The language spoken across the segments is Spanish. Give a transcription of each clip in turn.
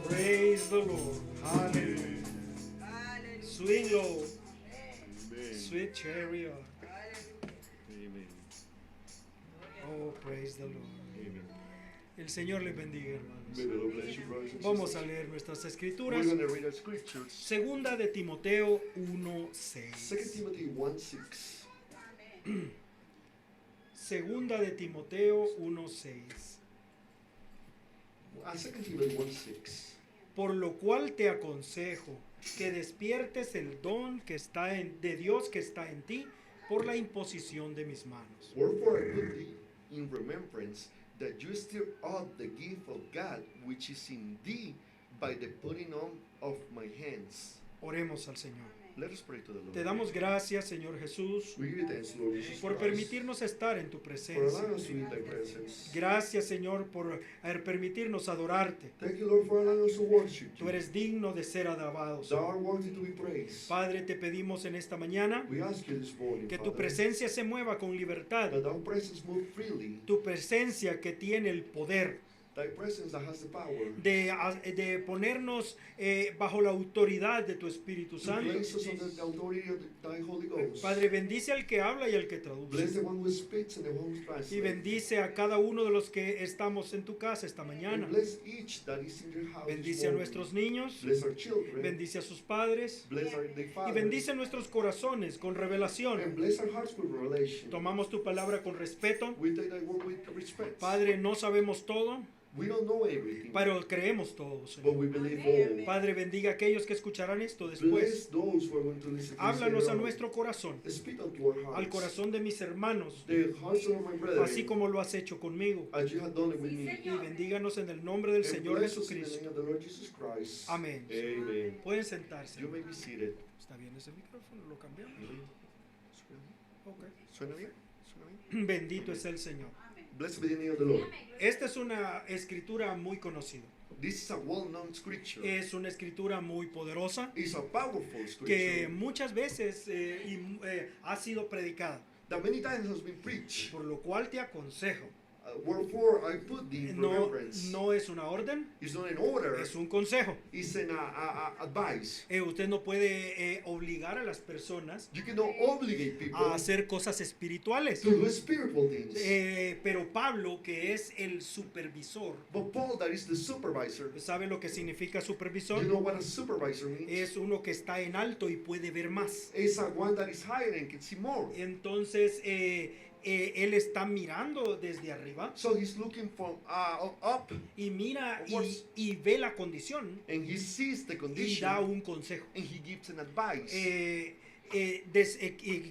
Praise the Lord. Hallelujah. Swing low, sweet chariot. Oh, praise the Lord. El Señor les bendiga, hermanos. Vamos a leer nuestras escrituras. Segunda de Timoteo 1:6. Segunda de Timoteo 1:6. 2 Timothy 1:6. Por lo cual te aconsejo que despiertes el don que está de Dios que está en ti por la imposición de mis manos. Wherefore I put thee in remembrance that you stir up the gift of God which is in thee by the putting on of my hands. Oremos al Señor. Let us pray to the Lord. Te damos gracias, Señor Jesús, We give you thanks, Lord Jesus por Christ, permitirnos estar en tu for presencia. allowing us to be in thy presence. Gracias, Señor, por permitirnos adorarte. Thank you, Lord, for allowing us to worship Tú you. eres digno de ser alabado. Thou art worthy to be praised. Padre, te pedimos en esta mañana We ask you this morning, que tu Father, presencia se mueva con libertad. that thy presence move freely, Tu presencia que tiene el poder thy presence that has the power de ponernos bajo la autoridad de tu Espíritu to Santo. place us under the authority of thy Holy Ghost. Padre, bendice al que habla y al que Bless traduce. the one who speaks and the one who Y translates. bendice a cada uno de los que estamos en tu casa esta mañana. And bless each that is in your house this Bendice a morning. nuestros niños, Bless our children. bendice a sus padres Bless our their y fathers. bendice nuestros corazones con And revelación. bless our hearts with revelation. Tomamos tu palabra con respeto. We take thy word with respect. Padre, no sabemos todo, We don't know everything, pero creemos todo, but Señor. we believe all. Padre, bendiga a aquellos que escucharán esto después. Bless those who are going to listen to this Háblanos later a on. nuestro corazón, Speak unto our hearts. al corazón de mis hermanos, The hearts of my brethren, así como lo has hecho conmigo. as you have done it with me. Y bendíganos en el nombre del And Señor bless us in the Jesucristo. name of the Lord Jesus Christ. Amén. Amen. Pueden sentarse. You may be seated. ¿Está bien ese micrófono? ¿Lo cambiamos? Ok. ¿Suena bien? ¿Suena bien? Bendito es el Señor. Blessed be the name of the Lord. Esta es una escritura muy conocida. This is a well-known scripture. Es una escritura muy poderosa It's a powerful que scripture muchas veces ha sido predicada. that many times has been preached. Por lo cual te aconsejo. Wherefore I put thee in No, remembrance. no es una orden, It's not an order. es un consejo. It's an advice. Usted no puede obligar a las personas You cannot obligate people a hacer cosas espirituales. to do spiritual things. Pero Pablo, que es el supervisor, But Paul, that is the supervisor. ¿sabe lo que significa You supervisor? know what a supervisor means? Es uno que está en alto y puede ver más. It's a one that is higher and can see more. Entonces, él está mirando desde arriba So he's looking from up y mira Upwards. y ve la condición and he sees the y condition da un consejo. and he gives an advice.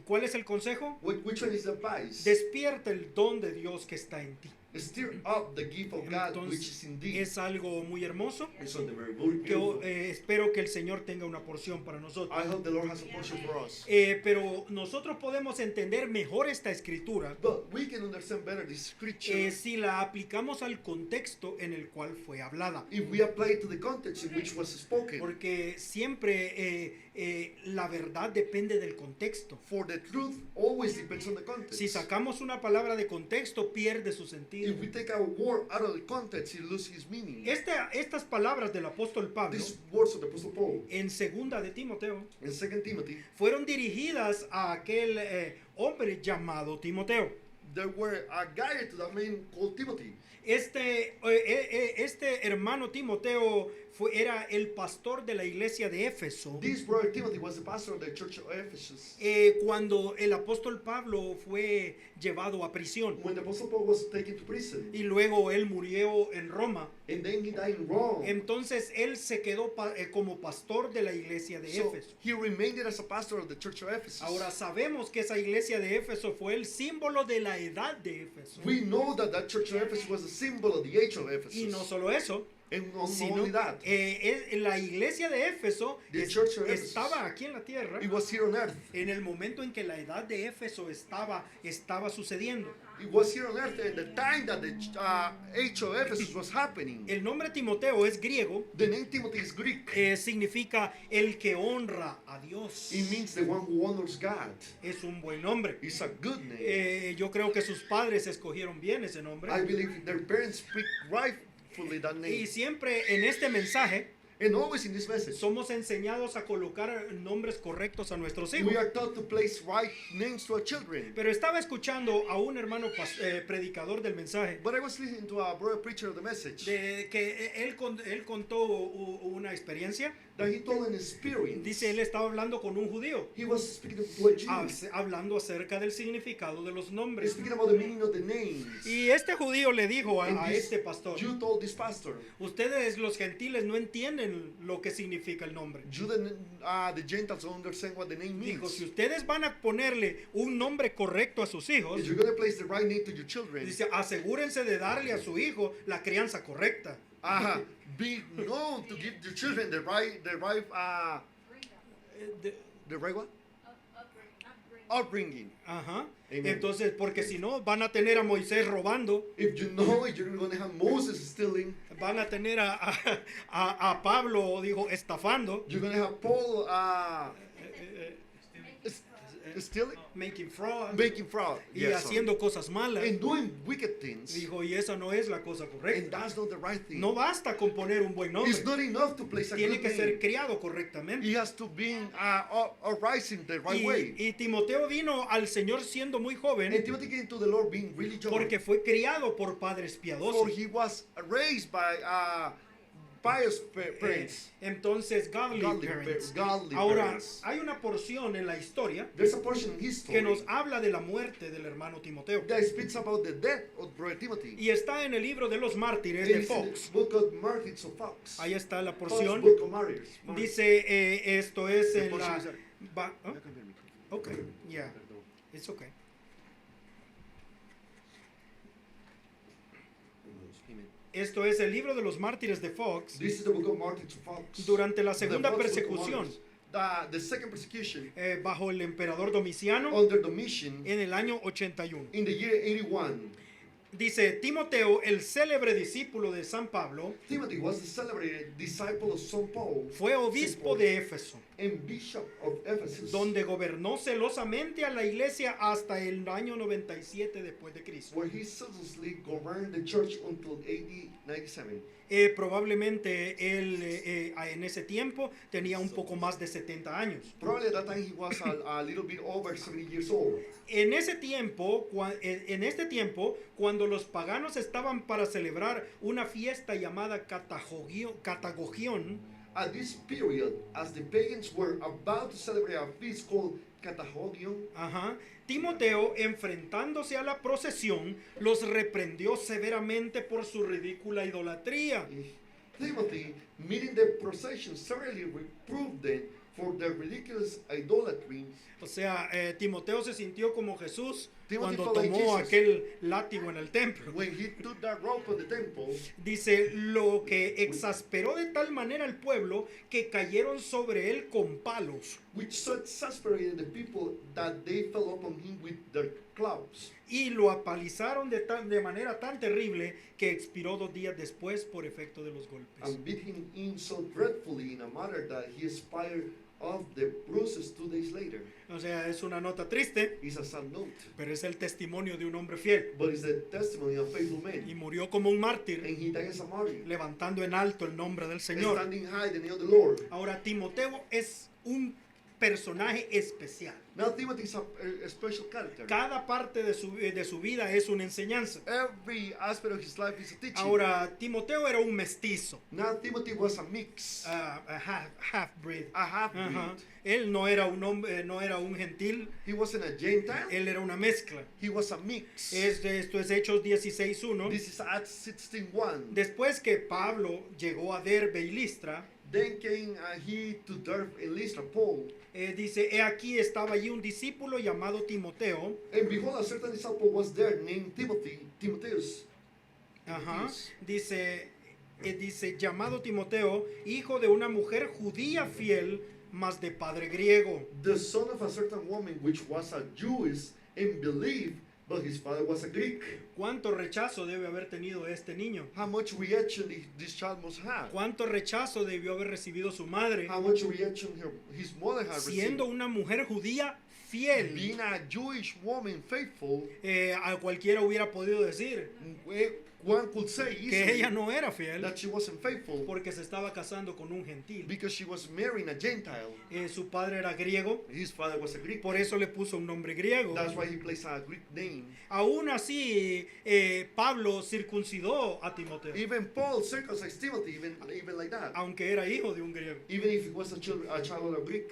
¿Cuál es el consejo? Which one is the advice? Despierta el don de Dios que está en ti. Stir up the gift of God which Entonces, is in thee. es algo muy hermoso It's something very que beautiful. espero que el Señor tenga una porción para nosotros. I hope the Lord has a portion for us. Pero nosotros podemos entender mejor esta escritura But we can understand better this scripture si la aplicamos al contexto en el cual fue hablada. if we apply it to the context in which was spoken. Porque siempre la verdad depende del contexto. For the truth always depends on the context. Si sacamos una palabra de contexto, pierde su sentido. If we take a word out of the context, it loses its meaning. Estas palabras del apóstol Pablo These words of the Apostle Paul en segunda de Timoteo in 2 Timothy, fueron dirigidas a aquel hombre llamado Timoteo. they were guided to that man called Timothy. Este hermano Timoteo era el pastor de la iglesia de Éfeso. This brother Timothy was the pastor of the church of Ephesus. Cuando el apóstol Pablo fue llevado a prisión When the Apostle Paul was taken to prison, y luego él murió en Roma, and then he died in Rome. entonces él se quedó como pastor de la iglesia de So Éfeso. he remained as a pastor of the church of Ephesus. Ahora sabemos que esa iglesia de Éfeso fue el símbolo de la edad de Éfeso. We know that that church of Ephesus was a symbol of the age of Ephesus. Y no solo eso, and not sino only that, la iglesia de Éfeso The church of Ephesus. estaba aquí en la tierra it was here on earth. en el momento en que la edad de Éfeso estaba sucediendo. It was here on earth at the time that the age of Ephesus was happening. El nombre Timoteo es griego, The name Timothy is Greek. significa el que honra a Dios. It means the one who honors God. Es un buen nombre. It's a good name. Yo creo que sus padres escogieron bien ese nombre. I believe their parents picked right correctly that name. Y siempre en este mensaje And always in this message, somos enseñados a colocar nombres correctos a nuestros hijos. we are taught to place right names to our children. Pero estaba escuchando a un hermano predicador del mensaje But I was listening to a brother preacher of the message de que él contó una experiencia. that he told an experience. Dice, él estaba hablando con un judío, He was speaking to a Jew, hablando acerca del significado de los nombres. speaking about the meaning of the names. Y este judío le dijo And a this este pastor, Jew told this pastor, ustedes los gentiles no entienden lo que significa el nombre. the Gentiles don't understand what the name Dijo, means. si ustedes van a ponerle un nombre correcto a sus hijos, If you're going to place the right name to your children, dice, asegúrense de darle a su hijo la crianza correcta. be known to give your children the right what? Upbringing. Ajá. Amen. Entonces, porque si no, van a tener a Moisés robando, If you know it, you're going to have Moses stealing. van a tener a Pablo, dijo, estafando, You're going to have Paul stealing, making fraud, making fraud, y yes, haciendo cosas malas. and doing wicked things. Dijo, y esa no es la cosa And correcta. that's not the right thing. No basta con poner un buen nombre, It's not enough to place a tiene good que ser name. criado correctamente. He has to be arising the right way. Y Timoteo vino al Señor siendo muy joven And Timothy came to the Lord being really young. porque fue criado por padres For piadosos. he was raised by pious parents. Entonces, godly parents. Godly Ahora, parents. hay una porción en la historia There's a portion in his que story nos habla de la muerte del hermano Timoteo. that speaks about the death of brother Timothy. Y está en el libro de los mártires It de is in the Fox. book of Martyrs of Fox. Ahí está la Fox porción. book of Martyrs. Dice, esto es The en portion la... is there. ¿Oh? Ok, yeah, it's okay. Esto es el libro de los mártires de Fox This is the book of Martyrs of Fox. durante la The segunda Fox book of persecución Martyrs. The second persecution bajo el emperador Domiciano under Domitian en el año 81. in the year 81. Dice, Timoteo, el célebre discípulo de San Pablo, Timothy was the celebrated disciple of St. Paul fue obispo de Éfeso, and bishop of Ephesus, donde gobernó celosamente a la iglesia hasta el año 97 después de Cristo. where he ceaselessly governed the church until AD 97. Probablemente él en ese tiempo tenía un poco más de 70 años. Probably at that time he was a little bit over 70 years old. En este tiempo, cuando los paganos estaban para celebrar una fiesta llamada Catagogión, At this period, as the pagans were about to celebrate a feast called Catagogion, Timoteo, enfrentándose a la procesión, los reprendió severamente por su ridícula idolatría. Timothy, meeting the procession, severely reproved them for their ridiculous idolatry. O sea, Timoteo se sintió como Jesús Timothy cuando felt like tomó Jesus. aquel látigo en el templo. When he took that rope on the temple, Dice, lo que exasperó de tal manera al pueblo que cayeron sobre él con palos which so exasperated the people that they fell upon him with their clubs, y lo apalizaron de manera tan terrible que expiró 2 días después por efecto de los golpes. and beat him in so dreadfully in a manner that he expired of the bruises 2 days later. O sea, es una nota triste, It's a sad note, pero es el testimonio de un hombre fiel. but it's the testimony of a faithful Y man. murió como un mártir, And he died as a martyr, levantando en alto el nombre del Señor. standing high the name of the Lord. Ahora, Timoteo es un personaje especial. Now Timothy is a special character. Cada parte de su vida es una enseñanza. Every aspect of his life is a teaching. Ahora, Timoteo era un mestizo, Now Timothy was a mix, a half-breed. a half-breed. Ajá. Él no era un hombre, no era un gentil, He wasn't a Gentile. él era una mezcla. He was a mix. Esto es Hechos 16:1. This is Acts 16:1. Después que Pablo llegó a Derbe y Listra, Then came he to Derbe and Lystra, Paul. dice, he aquí estaba allí un discípulo llamado Timoteo. And behold, a certain disciple was there named Timotheus. Ajá. Dice, llamado Timoteo, hijo de una mujer judía fiel, mas de padre griego. The son of a certain woman which was a Jewess and believed, but his father was a Greek. ¿Cuánto rechazo debe haber tenido este niño? How much reaction this child must have? ¿Cuánto rechazo debió haber recibido su madre? How much reaction his mother had Siendo received? una mujer judía fiel. Being a Jewish woman faithful, A cualquiera hubiera podido decir, one could say que easily ella no era fiel that she wasn't faithful porque se estaba casando con un gentil. because she was marrying a Gentile. Su padre era griego, His father was a Greek. por eso le puso un nombre griego. That's why he placed a Greek name. Aún así, Pablo circuncidó a Timoteo, Even Paul circumcised Timothy, even like that. aunque era hijo de un griego. Even if he was a child of a Greek.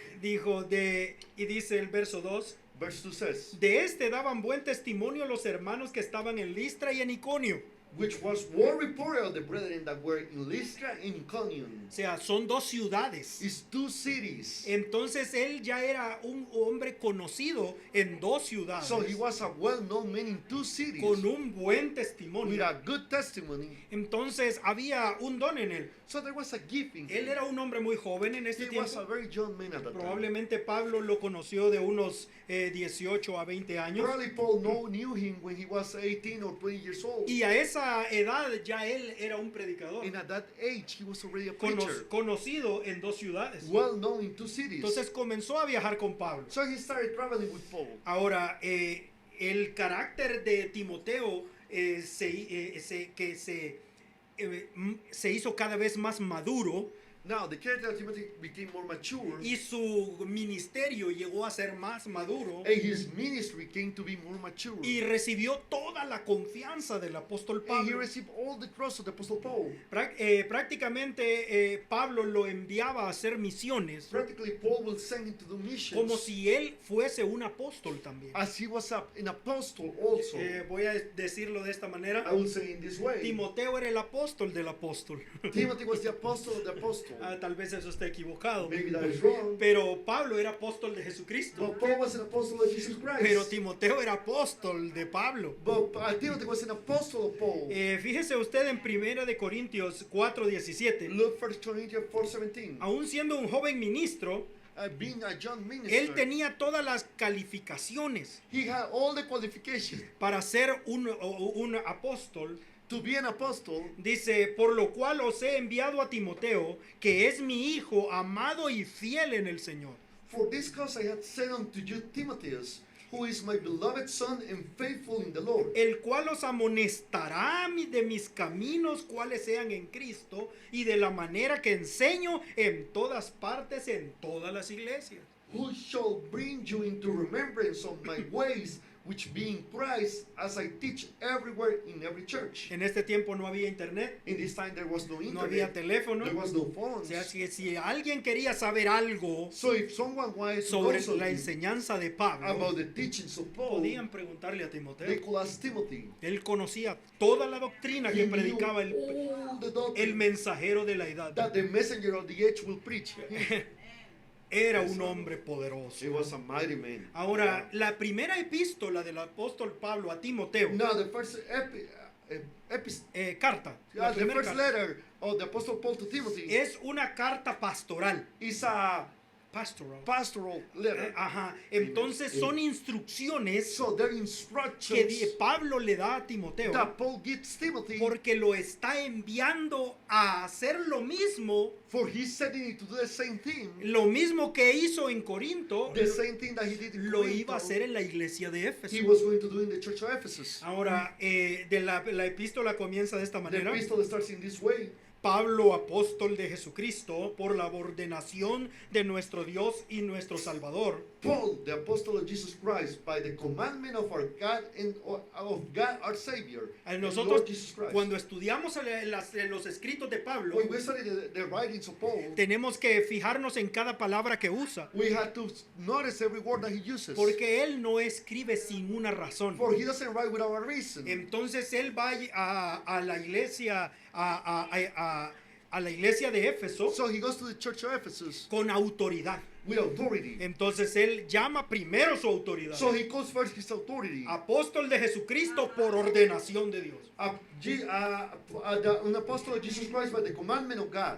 Y dice el verso 2, Verse 2 says, de este daban buen testimonio los hermanos que estaban en Listra y en Iconio. which was well reported of the brethren that were in Lystra and Iconium. O sea, son dos ciudades. It's two cities. Entonces él ya era un hombre conocido en dos ciudades, So he was a well-known man in two cities con un buen with testimonio. a good testimony. Entonces había un don en él. So there was a gift in Él him. era un hombre muy joven en este He was tiempo. a very young man at that time. Probablemente Pablo lo conoció de unos 18 a 20 años. Probably Paul knew him when he was 18 or 20 years old. Y a esa edad ya él era un predicador. And at that age, he was already a preacher. Conocido en dos ciudades. Well known in two cities. Entonces comenzó a viajar con Pablo. So he started traveling with Paul. Ahora, el carácter de Timoteo se hizo cada vez más maduro Now, the character of Timothy became more mature. y su ministerio llegó a ser más maduro And his ministry came to be more mature. y recibió toda la confianza del apóstol And he Pablo. received all the trust of the Apostle Paul. Prácticamente Pablo lo enviaba a hacer misiones Practically, Paul will send him to do missions como si él fuese un apóstol también. as he was an apostle also. Voy a decirlo de esta manera. I will say in this way. Timoteo era el apóstol del apóstol. Timothy was the apostle of the apostle. Tal vez eso esté equivocado. Maybe that is wrong. Pero Pablo era apóstol de Jesucristo. But Paul was an apostle of Jesus Christ. Pero Timoteo era apóstol de Pablo. But Timothy was an apostle of Paul. Fíjese usted en 1 de Corintios 4:17. Look 1 Corinthians 4:17. Aún siendo un joven ministro, Being a young minister, él tenía todas las calificaciones he had all the qualifications para ser un apóstol. to be an apostle. Dice, por lo cual os he enviado a Timoteo, que es mi hijo amado y fiel en el Señor. For this cause I had sent unto you Timotheus, who is my beloved son and faithful in the Lord, El cual os amonestará de mis caminos, cuales sean en Cristo, y de la manera que enseño en todas partes, en todas las iglesias. who shall bring you into remembrance of my ways, which be in Christ, as I teach everywhere in every church. En este tiempo no había internet, In this time there was no no había internet, teléfono. there was no O phones. sea, si alguien quería saber algo So if someone wanted to know sobre la something enseñanza de Pablo, about the teachings of Paul, podían preguntarle a they Timoteo. could ask Timothy. Él conocía toda la doctrina He que knew predicaba all the el doctrine mensajero de la edad. that the messenger of the age will preach. Era un hombre poderoso. He was a mighty man. Ahora, la primera epístola del apóstol Pablo a Timoteo, Now the first carta, la the primera first carta, letter of the Apostle Paul to Timothy es una carta pastoral. is a pastoral letter. Ajá. Entonces son instrucciones So their que instructions Pablo le da a Timoteo that Paul gives Timothy, porque lo está enviando a hacer lo mismo he's sending him to do the same thing. Lo mismo que hizo en Corinto, The same thing that he did in lo Corinth, iba a hacer en la iglesia de he Éfeso. was going to do in the church of Ephesus. Ahora, la epístola comienza de esta The manera. epistle starts in this way. Pablo, apóstol de Jesucristo, por la ordenación de nuestro Dios y nuestro Salvador, Paul, the apostle of Jesus Christ, by the commandment of our God and of God our Savior, and nosotros Lord Jesus Christ. cuando estudiamos los escritos de Pablo, When we study the writings of Paul, tenemos que fijarnos en cada palabra que usa, we have to notice every word that he uses. porque él no escribe sin una razón. For he doesn't write without a reason. Entonces él va a la iglesia, a la iglesia de Éfeso So he goes to the church of Ephesus con autoridad. with authority. Entonces él llama primero su autoridad. So he calls first his authority. Apóstol de Jesucristo por ordenación de Dios. An apostle of Jesus Christ by the commandment of God.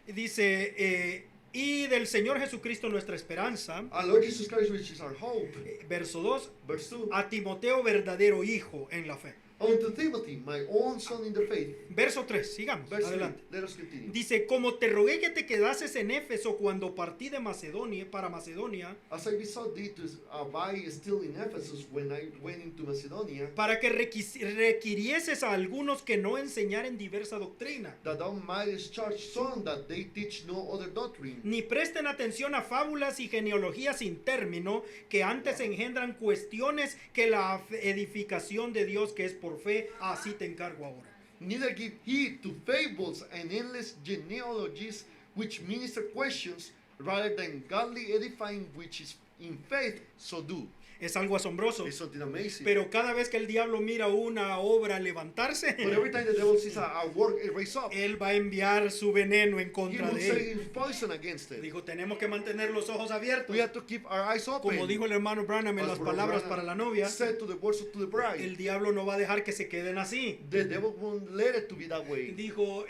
Dice, y del Señor Jesucristo nuestra esperanza. Our Lord Jesus Christ, which is our hope. Verso 2. Verse 2. A Timoteo, verdadero hijo en la fe. Unto Timothy, my own son in the faith. Verso 3, sigamos, Verse adelante. 3, let us continue. Dice, como te rogué que te quedases en Éfeso cuando partí de Macedonia, para Macedonia, As I besought thee to abide still in Ephesus when I went into Macedonia, para que requirieses a algunos que no enseñaren diversa doctrina, that thou mightest charge some that they teach no other doctrine, ni presten atención a fábulas y genealogías sin término, que antes engendran cuestiones que la edificación de Dios que es por fe, así te encargo ahora. neither give heed to fables and endless genealogies which minister questions rather than godly edifying which is in faith, so do. Es algo asombroso. It's something amazing. Pero cada vez que el diablo mira una obra levantarse, But every time the devil sees a work raise up, él va a enviar su veneno en he contra will de say él. his poison against it. Dijo, tenemos que mantener los ojos abiertos. We have to keep our eyes open. Como dijo el hermano Branham en As las Brother palabras Branham para la novia, said to the words to the bride, el diablo no va a dejar que se queden así. the devil won't let it to be that way. Dijo,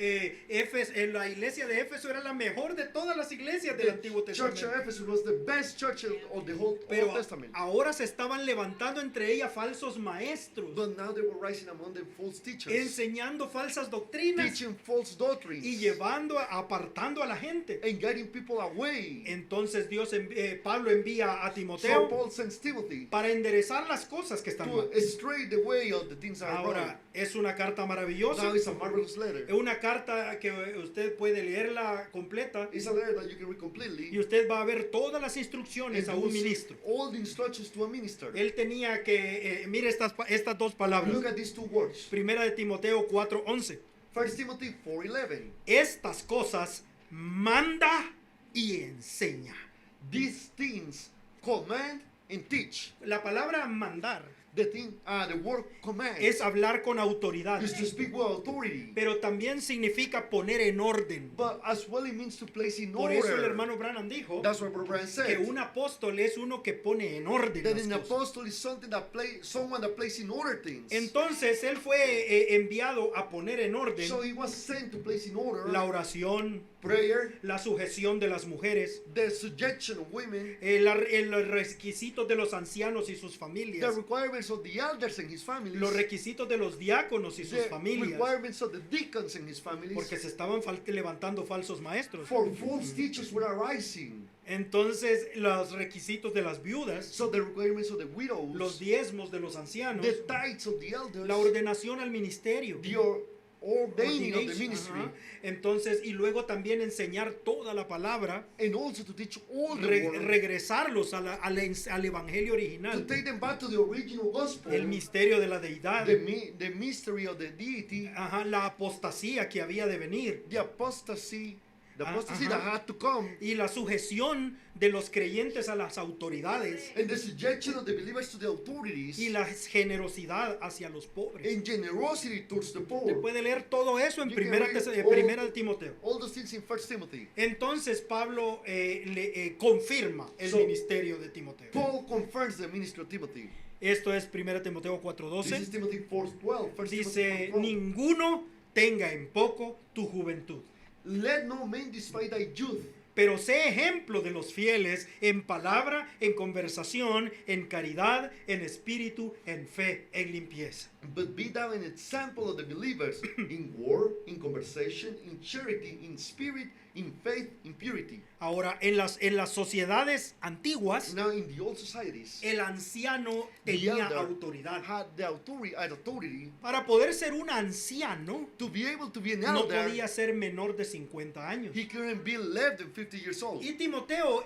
la iglesia de Éfeso era la mejor de todas las iglesias del The Antiguo church Testamento. of Ephesus was the best church of the whole Pero Old Testament. ahora se estaban levantando entre ellas falsos maestros, But now they were rising among them false teachers, enseñando falsas doctrinas teaching false doctrines, y apartando a la gente. and guiding people away. Entonces Pablo envía a So Timoteo Paul sends Timothy para enderezar las cosas que están mal. to stray the way of the things that are wrong. Ahora, es una carta maravillosa. Now it's a marvelous letter. Es una carta que usted puede leerla completa It's a letter that you can read y completely. usted va a ver todas las instrucciones a And un you will see ministro. all the instructions to a minister. Él tenía que, mire estas dos palabras. Look at these two words. Primera de Timoteo 4:11. 1 Timothy 4:11. Estas cosas manda y enseña. These things command and teach. La palabra mandar The word command es hablar con autoridad, is to speak with authority, pero también significa poner en orden. but as well it means to place in Por order. eso el hermano Branham dijo That's what Brother Brian que said. un apóstol es uno que pone en orden That las an cosas. apostle is someone that places in order things. Entonces él fue enviado a poner en orden So he was sent to place in order la oración, prayer, la sujeción de las mujeres, the subjection of women, los requisitos de los ancianos y sus the familias, requirements of the elders and his families, los requisitos de los diáconos y sus the familias, requirements of the deacons and his families. porque se estaban levantando falsos maestros. For false teachers were arising. Entonces los requisitos de las viudas, So the requirements of the widows, los diezmos de los ancianos, the tithes of the elders, la ordenación al ministerio, the ordaining of the ordination, ministry, ajá. Entonces, y luego también enseñar toda la palabra, and also to teach all the word, regresarlos al evangelio to original, take them back to the original gospel, el misterio de la deidad, the mystery of the deity, ajá, la apostasía que había de venir the apostasy Ajá. that had to come, y la sujeción de los creyentes a las autoridades and the subjection of the believers to the authorities, y la generosidad hacia los pobres. and generosity towards the Se poor. puede leer todo eso en You can primera read primera de Timoteo. All those things in 1 Timothy. Entonces Pablo le confirma el So, ministerio de Timoteo. Paul confirms the ministry of Timothy. Esto es 1 Timoteo This 4:12. is Timothy 4:12. 1 Dice, Timothy 4:12. ninguno tenga en poco tu juventud, Let no man despise thy youth, pero sé ejemplo de los fieles en palabra, en conversación, en caridad, en espíritu, en fe, en limpieza. but be thou an example of the believers in word, in conversation, in charity, in spirit, in faith, in purity. Ahora, en las sociedades antiguas, Now in the old societies, el anciano the tenía elder autoridad. had the authority Para poder ser un anciano, to be able to be an no elder. podía ser menor de 50 años. He couldn't be less than 50 years old. Y Timoteo,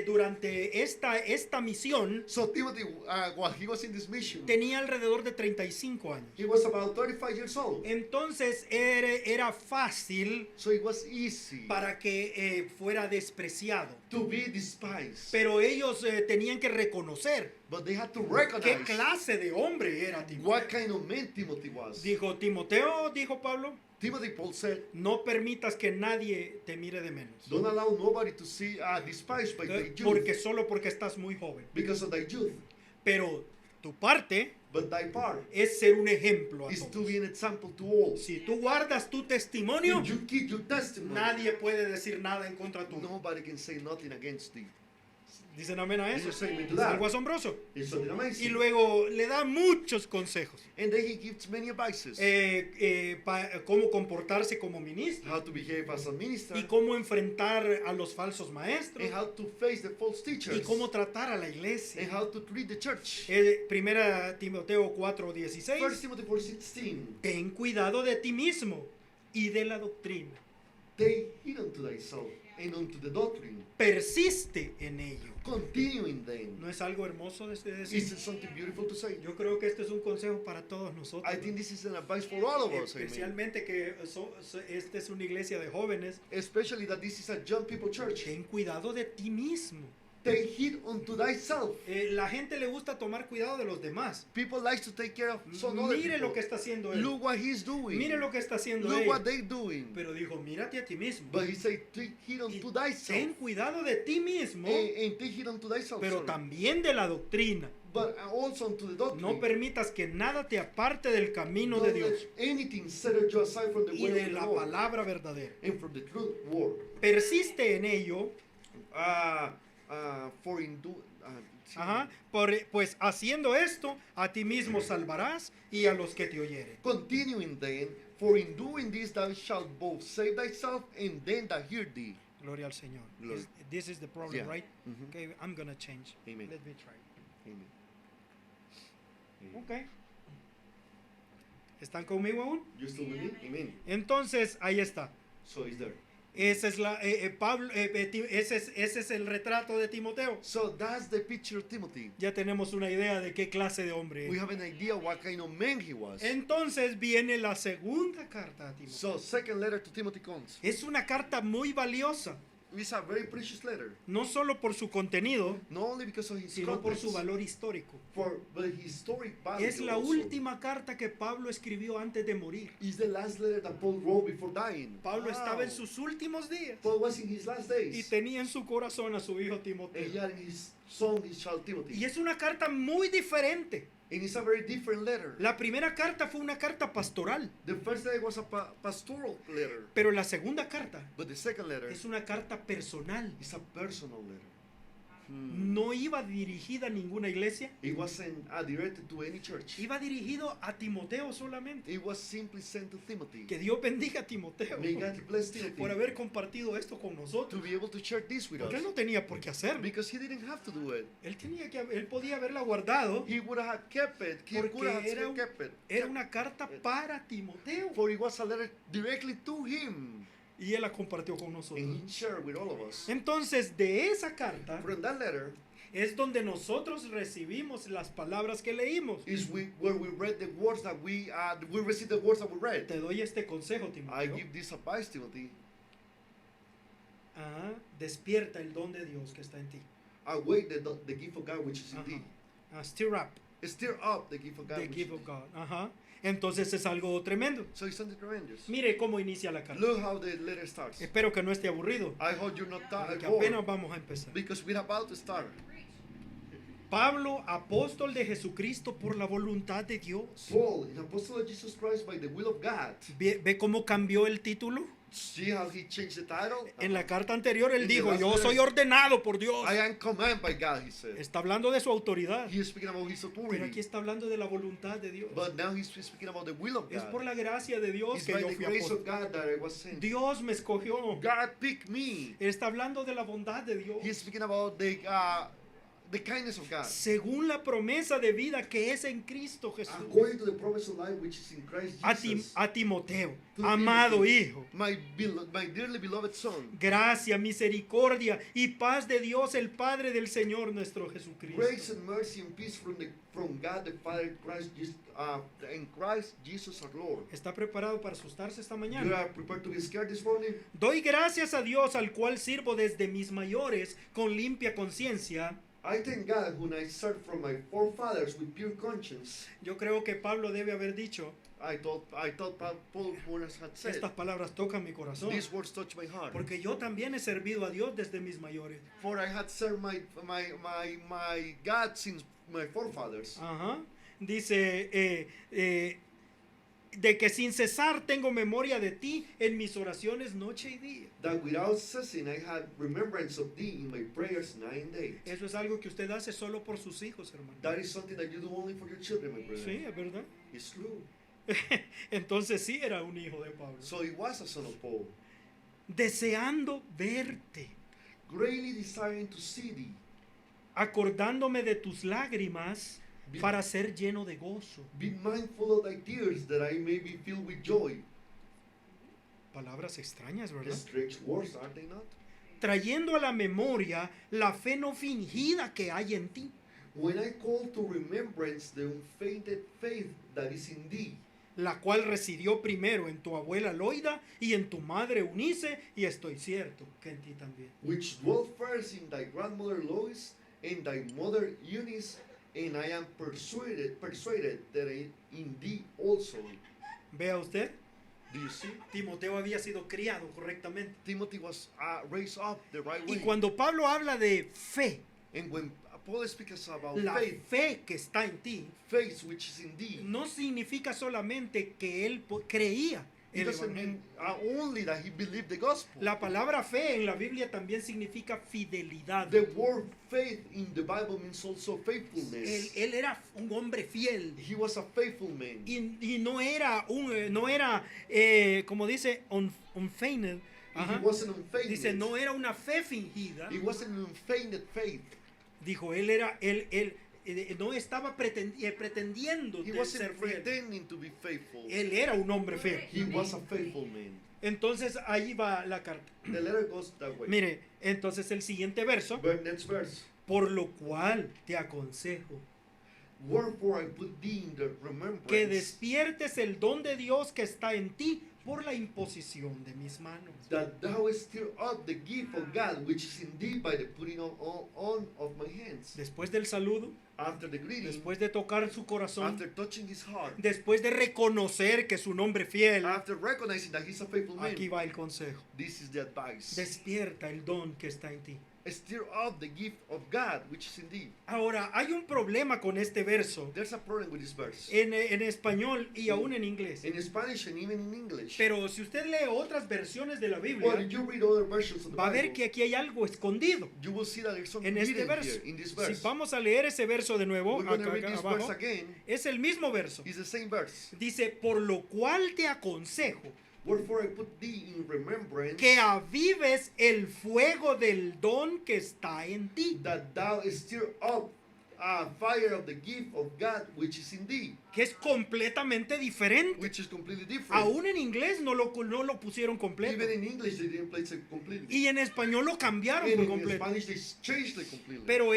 durante esta misión, So Timothy, while he was in this mission, tenía alrededor de 35 años. he was about 35 years old. Entonces era fácil So it was easy para que fuera despreciado. to be despised. Pero ellos tenían que reconocer But they had to qué recognize clase de hombre era Timoteo. what kind of man Timothy was. Dijo Timoteo, dijo Pablo, Timothy, Paul said, no permitas que nadie te mire de menos. don't allow nobody to see despised by thy youth Porque estás muy joven. because of thy youth. Pero tu parte But thy part es ser un ejemplo a is to todos. be an example to all. Si tú guardas tu testimonio, If you keep your testimony, nadie puede decir nada en contra tuyo. nobody can say nothing against thee. ¿Dicen amén a And eso? you say amen to Es that. algo asombroso. It's something Y amazing. luego le da muchos consejos. And then he gives many advices. Cómo comportarse como ministro. How to behave as a minister. Y cómo enfrentar a los falsos maestros. And how to face the false teachers. Y cómo tratar a la iglesia. And how to treat the church. Primera Timoteo 4:16. 1 Timothy 4:16. Ten cuidado de ti mismo y de la doctrina. Take heed unto thyself and unto the doctrine. Persiste en ello. Continue in them. ¿No es algo hermoso de decir? Is it something beautiful to say? Yo creo que este es un consejo para todos nosotros. I think this is an advice for all of us. Amen. Especialmente que esta es una iglesia de jóvenes. Especially that this is a young people church. Ten cuidado de ti mismo. Take heed unto thyself. La gente le gusta tomar cuidado de los demás. People like to take care of some other Mire people. lo que está haciendo él. Look what he's doing. Mire lo que está haciendo Look él. what they're doing. Pero dijo, mírate a ti mismo. But he said, take heed Y unto ten thyself. cuidado de ti mismo, And take heed unto thyself. pero sorry. también de la doctrina. But also unto the doctrine. No permitas que nada te aparte del camino Don't de Dios let anything set you aside from the y way de of the la Lord palabra verdadera. and from the truth word. Persiste en ello. For in do, Ajá, pues haciendo esto, a ti mismo salvarás y a los que te oyeren. continuing then, for in doing this thou shalt both save thyself and them that hear thee. Gloria al Señor. Glory. This is the problem, Yeah. right? Mhm. Okay, I'm gonna change. Amen. Let me try. Amen. Okay. ¿Están conmigo aún? You still with me? Amen. Entonces, ahí está. So is there. Ese es ese es el retrato de Timoteo. So that's the picture of Timothy. Ya tenemos una idea de qué clase de hombre We es. have an idea what kind of man he was. Entonces viene la segunda carta a Timoteo. So second letter to Timothy comes. Es una carta muy valiosa, It's a very precious letter. no solo por su contenido, Not only because of his sino por context, su valor histórico. but his historic value Es la also. última carta que Pablo escribió antes de morir. It's the last letter that Paul wrote before dying. Pablo Wow. estaba en sus últimos días Paul was in his last y days. tenía en su corazón a su hijo And he Timoteo. had his son, his child Timothy. Y es una carta muy diferente. And it's a very different letter. La primera carta fue una carta pastoral, The first letter was a pastoral letter. pero la segunda carta But the second letter es una carta personal. is a personal letter. No iba dirigida a ninguna iglesia, It wasn't directed to any church. iba dirigido a Timoteo solamente. It was simply sent to Timothy. Que Dios bendiga a Timoteo May God bless Timothy por haber compartido esto con to nosotros. be able to share this with Porque él us. no tenía por qué hacerlo. Because he didn't have to do it. Él podía haberla guardado. He would have kept it. He Porque could have era kept it. Era una carta para Timoteo. For it was a letter directly to him. Y él la compartió con nosotros. And he shared with all of us. Entonces, de esa carta From that letter es donde nosotros recibimos las palabras que leímos. is where we read the words that we received the words that we read. Te doy este consejo, I Timoteo. give this advice, Timothy. Despierta el don de Dios que está en ti. Awake the gift of God which is in Ajá. thee. Stir up Stir up the gift of God. the which gift is of in God. Ajá. Entonces es algo tremendo. thee. So it's something tremendous. Mire cómo inicia la carta. Look how the letter starts. Espero que no esté aburrido, I hope you're not porque bored, apenas vamos a empezar. because we're about to start. Pablo, apóstol de Jesucristo por la voluntad de Dios. Paul, an apostle of Jesus Christ by the will of God. ¿Ve cómo cambió el título? See how he changed the title? En la carta anterior él In the dijo, last yo letter, soy ordenado por Dios. I am commanded by God, he said. Está hablando de su autoridad, He is speaking about his pero authority. aquí está hablando de la voluntad de Dios. But now he's speaking about the will of Es por God. la gracia de Dios It's que by yo the fui grace apóstol. of God that I was sent. Dios me escogió. God picked me. Está hablando de la bondad de Dios. He's speaking about the kindness of God. Según la promesa de vida que es en Cristo Jesús. According to the promise of life which is in Christ Jesus. A Timoteo, To amado Timothy, hijo. my dearly beloved son. Gracia, misericordia y paz de Dios el Padre del Señor nuestro Jesucristo. Grace and mercy and peace from God the Father and Christ Jesus our Lord. ¿Está preparado para asustarse esta You mañana? are prepared to be scared this morning? Doy gracias a Dios al cual sirvo desde mis mayores con limpia conciencia. I thank God whom I served from my forefathers with pure conscience. Yo creo que Pablo debe haber dicho, I thought Paul had said, estas palabras tocan mi corazón. these words touch my heart. Porque yo también he servido a Dios desde mis mayores. For I had served my God since my forefathers. Ajá. Dice, de que sin cesar tengo memoria de ti en mis oraciones noche y día. That without ceasing I had remembrance of thee in my prayers night and day. Eso es algo que usted hace solo por sus hijos, hermano. That is something that you do only for your children, my brother. Sí, es verdad. It's true. Entonces sí era un hijo de Pablo. So he was a son of Paul. Deseando verte, Greatly desiring to see thee. acordándome de tus lágrimas para ser lleno de gozo. Be mindful of thy tears, that I may be filled with joy. Palabras extrañas, ¿verdad? Strange words, are they not? Trayendo a la memoria la fe no fingida que hay en ti, When I call to remembrance the unfeigned faith that is in thee, la cual residió primero en tu abuela Loida y en tu madre Eunice, y estoy cierto que en ti también. which dwelt first in thy grandmother Lois and thy mother Eunice, and I am persuaded that in thee also. Vea usted, Do you see? Timoteo había sido criado correctamente. Timothy was raised up the right Y way. cuando Pablo habla de fe, And when Paul speaks about la faith, fe que está en ti, faith which is in thee, no significa solamente que él creía it el doesn't evangelio. mean only that he believed the gospel. La palabra fe en la Biblia también significa fidelidad. The word faith in the Bible means also faithfulness. Él era un hombre fiel He was a faithful man. y no era como dice, unfeigned. Ajá. He wasn't unfeigned. Dice, no era una fe fingida. It wasn't an unfeigned faith. Dijo, él no estaba pretendiendo He de wasn't ser fiel. pretending to be faithful. Él era un hombre fiel. He was a faithful man. Entonces ahí va la carta. The letter goes that way. Mire, entonces el siguiente verso, But next verse. por lo cual te aconsejo Wherefore I put thee in the que remembrance despiertes el don de Dios que está en ti por la imposición de mis manos. that thou stir up the gift of God which is in thee by the putting on of my hands. Después del saludo, After the greeting, después de tocar su corazón, after touching his heart, después de reconocer que es un hombre fiel, after recognizing that he's a faithful man, aquí va el consejo. this is the advice. Despierta el don que está en ti. Stir up the gift of God which is in thee. Ahora, hay un problema con este verso There's a problem with this verse. en español y aún en inglés. In Spanish and even in English. Pero si usted lee otras versiones de la Well, Biblia, if you read other versions of the va a ver Bible, que aquí hay algo escondido you will see that there's something en este hidden verso. here in this Si verse. vamos a leer ese verso de nuevo, We're going to acá read this abajo, verse again. es el mismo verso. It's the same verse. Dice, por lo cual te aconsejo Wherefore I put thee in remembrance que avives el fuego del don que está en ti. that thou stir up a fire of the gift of God which is in thee, Que es completamente diferente. which is completely different. Aún en inglés no lo pusieron completo. Even in English they didn't place it completely. Y en español lo cambiaron And por in completo. Spanish they changed it completely. Pero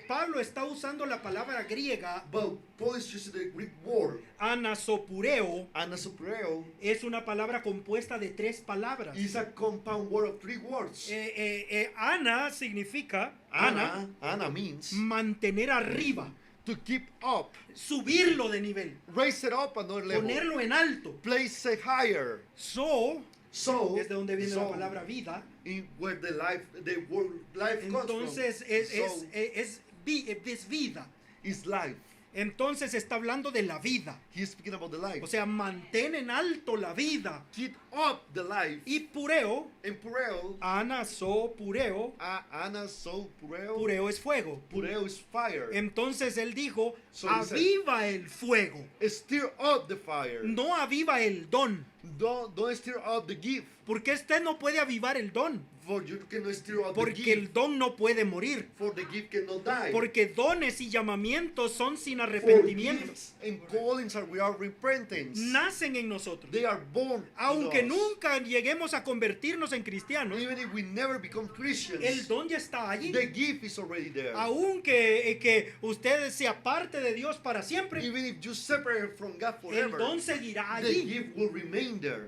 Pablo está usando la palabra griega But Paul is using the Greek word anasopureo. anasopreo. Es una palabra compuesta de 3 palabras. Is a compound word of 3 words. Ana significa, Ana means mantener arriba, to keep up, subirlo de nivel, raise it up another level, ponerlo en alto. place it higher. So, So, es de donde viene la so, palabra vida. in where the word life comes Entonces from. So, es vida. is life. Entonces está hablando de la vida. He's speaking about the life. O sea, mantén en alto la vida. Keep up the life. Y pureo, En pureo, pureo, pureo. pureo es fuego. Pureo is fire. Entonces él dijo, So he said, aviva el fuego, Stir up the fire. no aviva el don. Don't stir up the gift. Porque usted no puede avivar el don. For you cannot stir up the Porque gift. el don no puede morir. For the gift cannot die. Porque dones y llamamientos son sin For arrepentimiento. gifts and callings are without repentance. Nacen en nosotros. They are born in Aunque us. nunca lleguemos a convertirnos en cristianos, Even if we never become Christians, el don ya está allí. the gift is already there. Aunque que usted se aparte de Dios para siempre, Even if you separate from God el forever, don seguirá the allí. gift will remain there.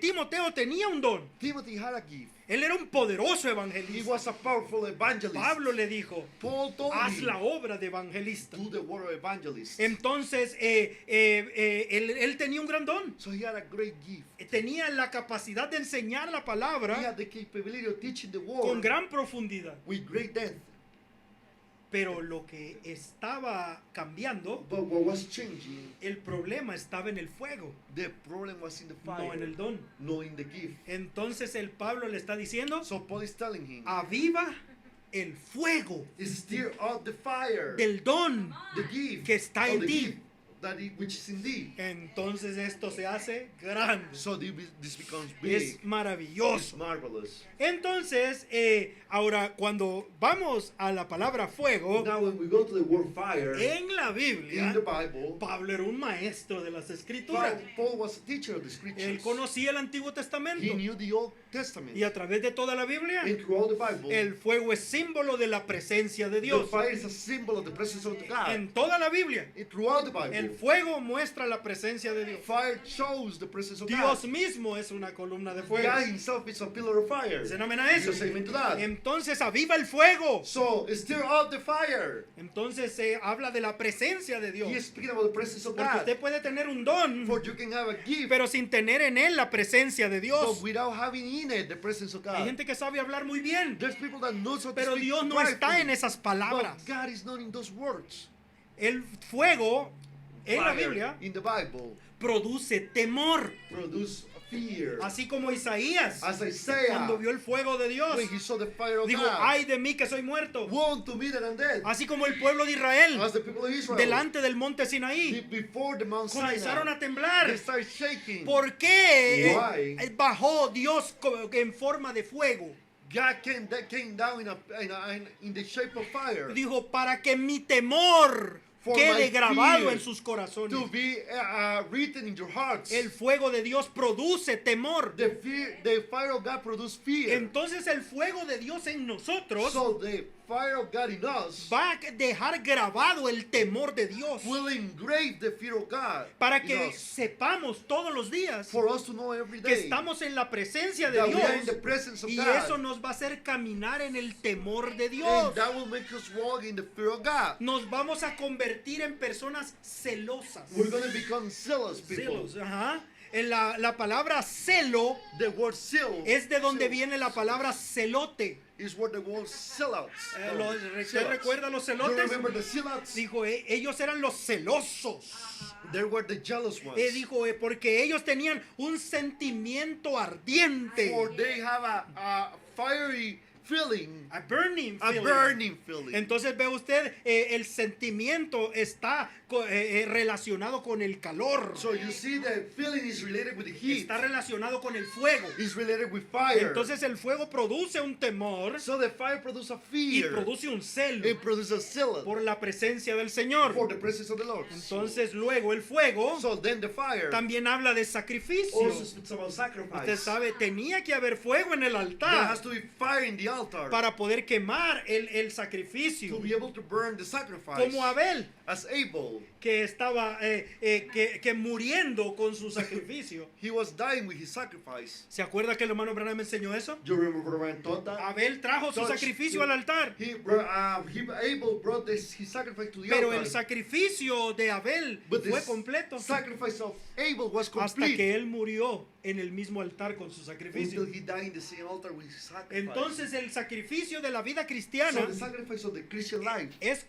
Timoteo tenía un don. Timothy had a gift. Él era un poderoso He evangelista. was a powerful evangelist. Pablo le dijo, Paul told haz him, la obra de evangelista. do the word of evangelist. Entonces, él tenía un gran don. So he had a great gift. Tenía la capacidad de enseñar la He palabra had the capability of teaching the con word gran profundidad. with great depth. Pero lo que estaba cambiando, But what was changing, el problema estaba en el fuego, the problem was in the no fire, en el don. no in the gift. Entonces el Pablo le está diciendo, So Paul is telling him, aviva el fuego stir up the fire, del don the gift, que está of en the ti. gift which is in thee. Entonces esto se hace grande. So this becomes Es big. It's maravilloso. marvelous. Entonces, ahora cuando vamos a la palabra fuego, Now when we go to the word fire en la in Biblia, the Bible, Pablo era un maestro de las escrituras. Paul was a teacher of the Él scriptures. conocía el Antiguo He Testamento. knew the Old Testament. Y a través de toda la Biblia, And throughout the Bible, el fuego es símbolo de la presencia de the Dios. fire is a symbol of the presence of God. En toda la Biblia, And throughout the el Bible, fuego muestra la presencia de Dios. fire shows the presence of Dios God. mismo es una columna de fuego. God himself is a pillar of fire. ¿Dicen amén a eso? You say amen to that. Entonces aviva el fuego. So stir up the fire. Entonces se habla de la presencia de Dios. He is speaking about the presence of Porque God. usted puede tener un don, For you can have a gift, pero sin tener en él la presencia de but Dios. without having in it the presence of Hay God. gente que sabe hablar muy bien, There's people that knows how to pero speak Dios no rightfully, está en esas palabras. but God is not in those words. El fuego en la Fire Biblia in the Bible produce temor, produce fear. así como Isaías As Isaiah, cuando vio el fuego de Dios when he saw the fire of dijo, God, ay de mí que soy muerto. woe to me that I'm dead. Así como el pueblo de Israel As the people of Israel, delante del monte Sinaí before the Mount comenzaron Sinai, a temblar. they started shaking. ¿Por qué Why? bajó Dios en forma de fuego? God came down in the shape of fire Dijo, para que mi temor For quede my grabado fear en sus corazones. to be written in your hearts. El fuego de Dios produce temor. The fire of God produces fear. Entonces el fuego de Dios en nosotros So the fire of God in us va a dejar grabado el temor de Dios. will engrave the fear of God Para in que us. sepamos todos los días For us to know every que day estamos en la presencia de that we are in the Dios. presence of Y God. eso nos va a hacer caminar en el temor de And Dios. that will make us walk in the fear of God. Nos vamos a convertir en personas celosas. We're going to become zealous people. Celos, ajá. En la palabra celo The word zeal es de donde zeal viene la palabra celote. is where the word sellouts. ¿Usted recuerda los You celotes? remember the sellouts? Dijo, ellos eran los celosos. They were the jealous ones. Dijo, porque ellos tenían un sentimiento ardiente. For they have a fiery feeling, A burning a feeling. burning feeling. Entonces ve usted, el sentimiento está relacionado con el calor. So you see the feeling is related with the heat. Está relacionado con el fuego. It's related with fire. Entonces el fuego produce un temor So the fire produces a y fear. produce un celo It produces a zeal por la presencia del Señor. for the presence of the Lord. Entonces luego el fuego So then the fire también habla de sacrificio. also speaks about sacrifice. Usted sabe, tenía que haber fuego en el There altar has to be fire in the altar para poder quemar el to sacrificio. be able to burn the sacrifice. Como Abel, As Abel, que estaba que muriendo con su sacrificio. he was dying with his sacrifice. ¿Se acuerda que el hermano Branham me enseñó eso? You remember Brother taught that? Abel trajo su Touch sacrificio the- al altar. Abel brought his sacrifice to the Pero altar. el sacrificio de Abel But fue the completo sacrifice of Abel was hasta complete que él murió en el mismo altar con su sacrificio. until he died in the same altar with his sacrifice. Entonces el sacrificio de la vida So cristiana the sacrifice of the Christian life, es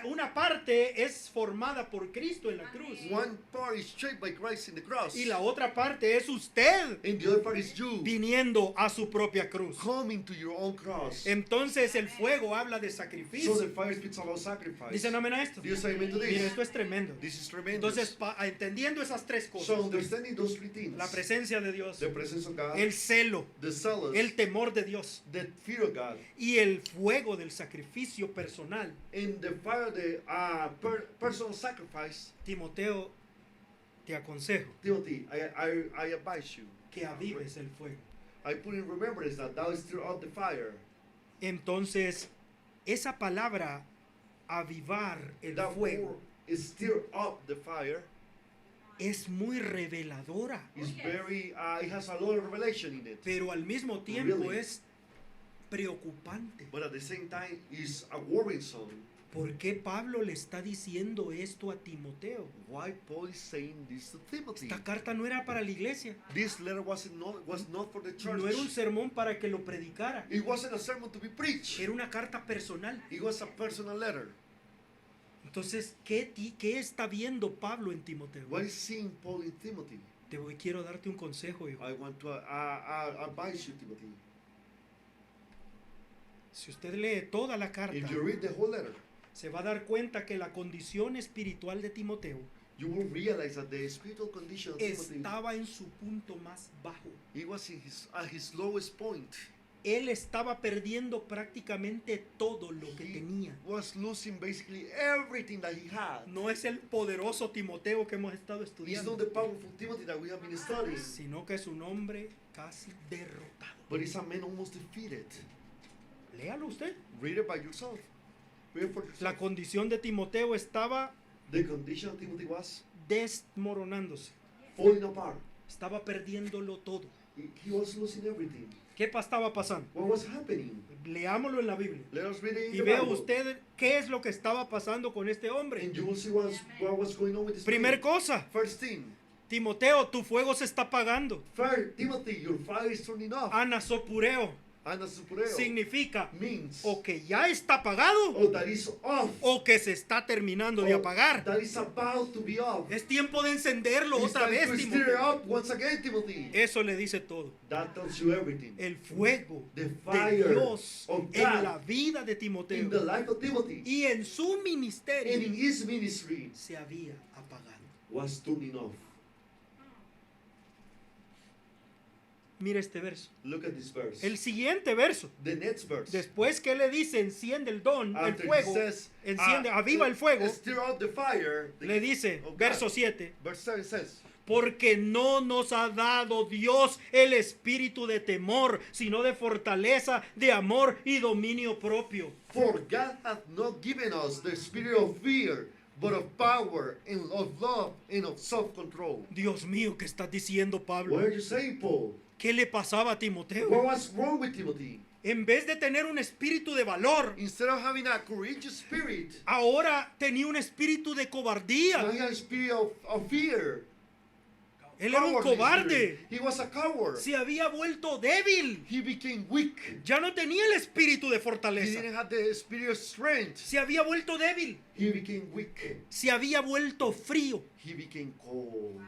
una parte es formada por Cristo en la cruz one part is shaped by Christ in the cross, y la otra parte es usted and the other part is you viniendo a su propia cruz. coming to your own cross. Entonces el fuego habla de So the sacrificio. fire speaks about sacrifice. Dicen amén a esto. Do you say amen to Mire, this? esto es tremendo. This is tremendous. Entonces, entendiendo esas tres So cosas, understanding those three things, la presencia de Dios, the presence of God, el celo, the zealous, el temor de Dios the fear of God, y el fuego del sacrificio personal, and the fire of the personal sacrifice, Timoteo, te aconsejo Timothy, I advise you, que avives el fuego. I put in remembrance that thou stir up the fire. Entonces, esa palabra avivar el That fuego word is stir up the fire. es muy reveladora, It's very, it has a lot of revelation in it. pero al mismo tiempo Really? es preocupante. But at the same time, it's a worrisome. ¿Por qué Pablo le está diciendo esto a Timoteo? Why Paul is saying this to Timothy? Esta carta no era para la iglesia. This letter was not for the church. No era un sermón para que lo predicara. It wasn't a sermon to be preached. Era una carta personal. It was a personal letter. Entonces, ¿qué está viendo Pablo en Timoteo? What is seeing Paul in Timothy? Quiero darte un consejo, hijo. I want to advise you, Timothy. Si usted lee toda la carta, If you read the whole letter, se va a dar cuenta que la condición espiritual de Timoteo you will realize that the spiritual condition of Timothy, estaba en su punto más bajo. he was at his lowest point. Él estaba perdiendo prácticamente todo lo que He tenía. was losing basically everything that he had. No es el poderoso Timoteo que hemos estado It's not estudiando, the powerful Timothy that we have been studying, sino que es un hombre casi derrotado. but it's a man almost defeated. Léalo usted. Read it by yourself. Read it for yourself. La condición de Timoteo estaba The condition of Timothy was desmoronándose. falling apart. Estaba perdiéndolo todo. He was losing everything. ¿Qué estaba pasando? What was happening? Leámoslo en la Biblia. Let us read it in Y the vea Bible. usted qué es lo que estaba pasando con este hombre. And you will see what was going on with this Primer man. cosa, First thing. Timoteo, tu fuego se está apagando. First, Timothy, your fire is turning off. Anasopureo Anasupureo significa means o que ya está apagado that is off. o que se está terminando de apagar. That is about to be off. Es tiempo de encenderlo It's otra time vez, to stir Timoteo. up once again, Timothy. Eso le dice todo. That tells you everything. El fuego The de fire Dios of en God la vida de In the Timoteo life of Timothy y en su and in ministerio his ministry se había apagado. was turning off. Mira este verso. Look at this verse. El siguiente verso. The next verse. Después que le dice enciende el don, el After fuego, he says, enciende, aviva el fuego, stir up the fire, le dice, of God. verso 7, Verse 7 says, porque no nos ha dado Dios el espíritu de temor, sino de fortaleza, de amor y dominio propio. for God hath not given us the spirit of fear, but of power and of love and of self-control. Dios mío, ¿qué estás diciendo, Pablo? What are you saying, Paul? ¿Qué le pasaba a Timoteo? What was wrong with Timothy? En vez de tener un espíritu de valor, Instead of having a courageous spirit, ahora tenía un espíritu de now cobardía. he had a spirit of fear. Él era un Cowardly cobarde. spirit. He was a coward. Se había vuelto débil. He became weak. Ya no tenía el espíritu de He fortaleza. didn't have the spirit of strength. Se había vuelto débil. He became weak. Se había vuelto frío. He became cold.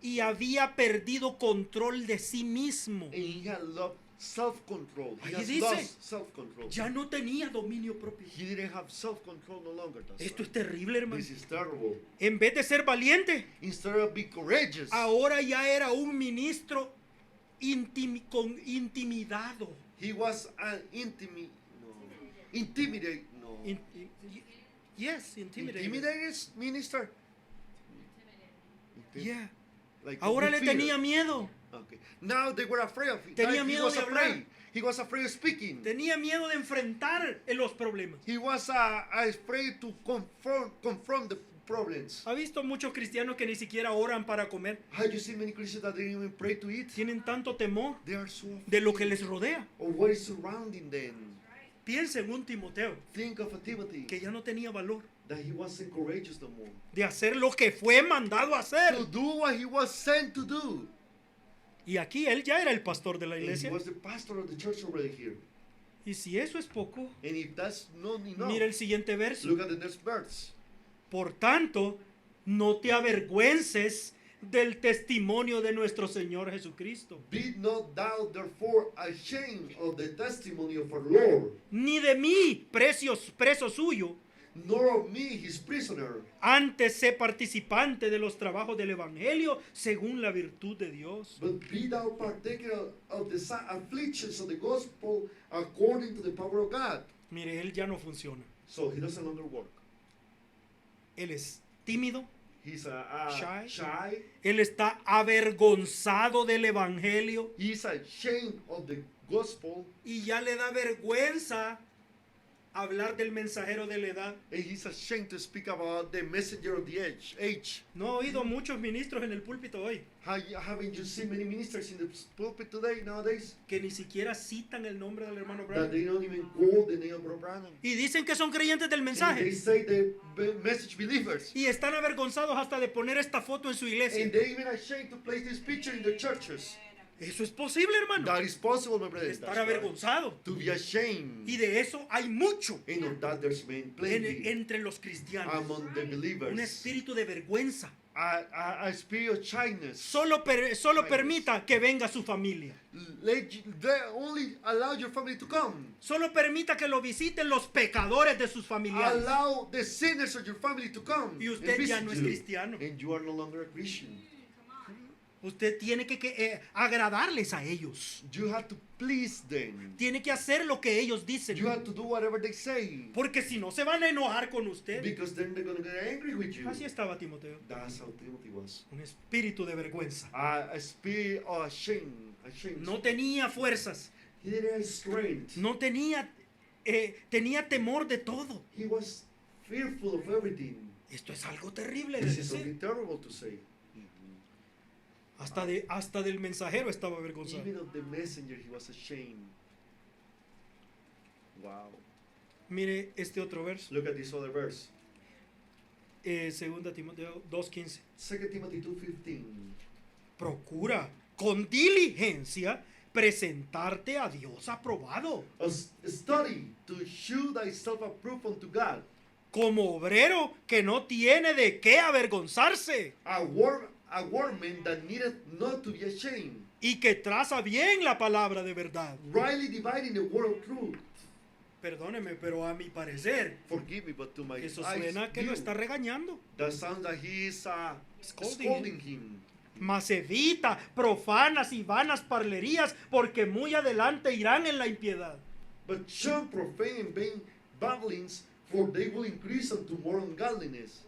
Y había perdido control de sí mismo. And he had lost self-control. He Ahí has dice, lost self-control. Ya no tenía dominio propio. He didn't have self-control no longer. That's Esto right. es terrible, hermano. This is terrible. En vez de ser valiente, Instead of being courageous, ahora ya era un ministro intimidado. he was an intimidated Yes, intimidated. intimidated minister. Yeah. Like Ahora with le fear. tenía miedo. Okay. Now they were afraid of it. Tenía Now he miedo was de hablar. afraid. He was afraid of speaking. Tenía miedo de enfrentar los problemas. He was afraid to confront the problems. ¿Ha visto muchos cristianos que ni siquiera oran para comer? Have you seen many Christians that didn't even pray to eat? Tienen tanto temor They are so afraid de lo que les rodea. of what is surrounding them. Piensa en un Timoteo Think of a Timothy que ya no tenía valor that he wasn't courageous no more. de hacer lo que fue mandado a hacer. To do what he was sent to do. Y aquí él ya era el pastor de la And he iglesia. was the pastor of the church already here. Y si eso es poco, And if that's not enough, mira el siguiente verso. look at the next verse. Por tanto, no te avergüences del testimonio de nuestro Señor Jesucristo, Be not thou therefore ashamed of the testimony of our Lord, ni de mí, preso suyo, nor of me his prisoner, antes sé participante de los trabajos del Evangelio según la virtud de Dios. but be thou partaker of the afflictions of the gospel according to the power of God. Mire, él ya no funciona. So he doesn't longer work. Él es tímido, He's Shy. shy. él está avergonzado del Evangelio He's ashamed of the gospel, y ya le da vergüenza hablar del mensajero de la edad. And he's ashamed to speak about the messenger of the age. No he oído muchos ministros en el púlpito hoy Haven't you seen many ministers in the pulpit today, nowadays? que ni siquiera citan el nombre del hermano That Branham they don't even quote the name of Brother Branham. y dicen que son creyentes del And they mensaje say the message believers. y están avergonzados hasta de poner esta foto en su iglesia. And they're even ashamed to place this picture in the churches. Eso es posible, hermano. That is possible, my brother. Estar avergonzado. To be ashamed. Y de eso hay mucho And of that there's plenty entre los cristianos. among the believers. Un espíritu de vergüenza. A spirit of shyness. Solo permita que venga su familia. Only allow your family to come. Solo permita que lo visiten los pecadores de sus familiares. Allow the sinners of your family to come. Y usted and ya visit no es you. cristiano. And you are no longer a Christian. Usted tiene que agradarles a ellos. You have to please them. Tiene que hacer lo que ellos dicen. You have to do whatever they say. Porque si no se van a enojar con usted. Because then they're going to get angry with you. Así estaba Timoteo. That's how Timothy was. Un espíritu de vergüenza. A spirit of shame. No tenía fuerzas. He didn't have strength. No tenía temor de todo. He was fearful of everything. Esto es algo terrible de This is decir. something terrible to say. Hasta del mensajero estaba avergonzado. Even of the messenger, he was ashamed. Wow. Mire este otro verso. Look at this other verse. 2 Timoteo 2:15. 2 Timothy 2:15. Procura con diligencia presentarte a Dios aprobado, Study to shew thyself approved unto God, como obrero que no tiene de qué avergonzarse a workman that needeth not to be ashamed, y que traza bien la palabra de verdad. rightly dividing the word of truth. Perdóneme, pero a mi parecer, Forgive me, but to my eso eyes suena que lo está regañando. that sounds that he is scolding him. Mas evita profanas y vanas parlerías, porque muy adelante irán en la impiedad. But shun profane and vain babblings, for they will increase unto more ungodliness.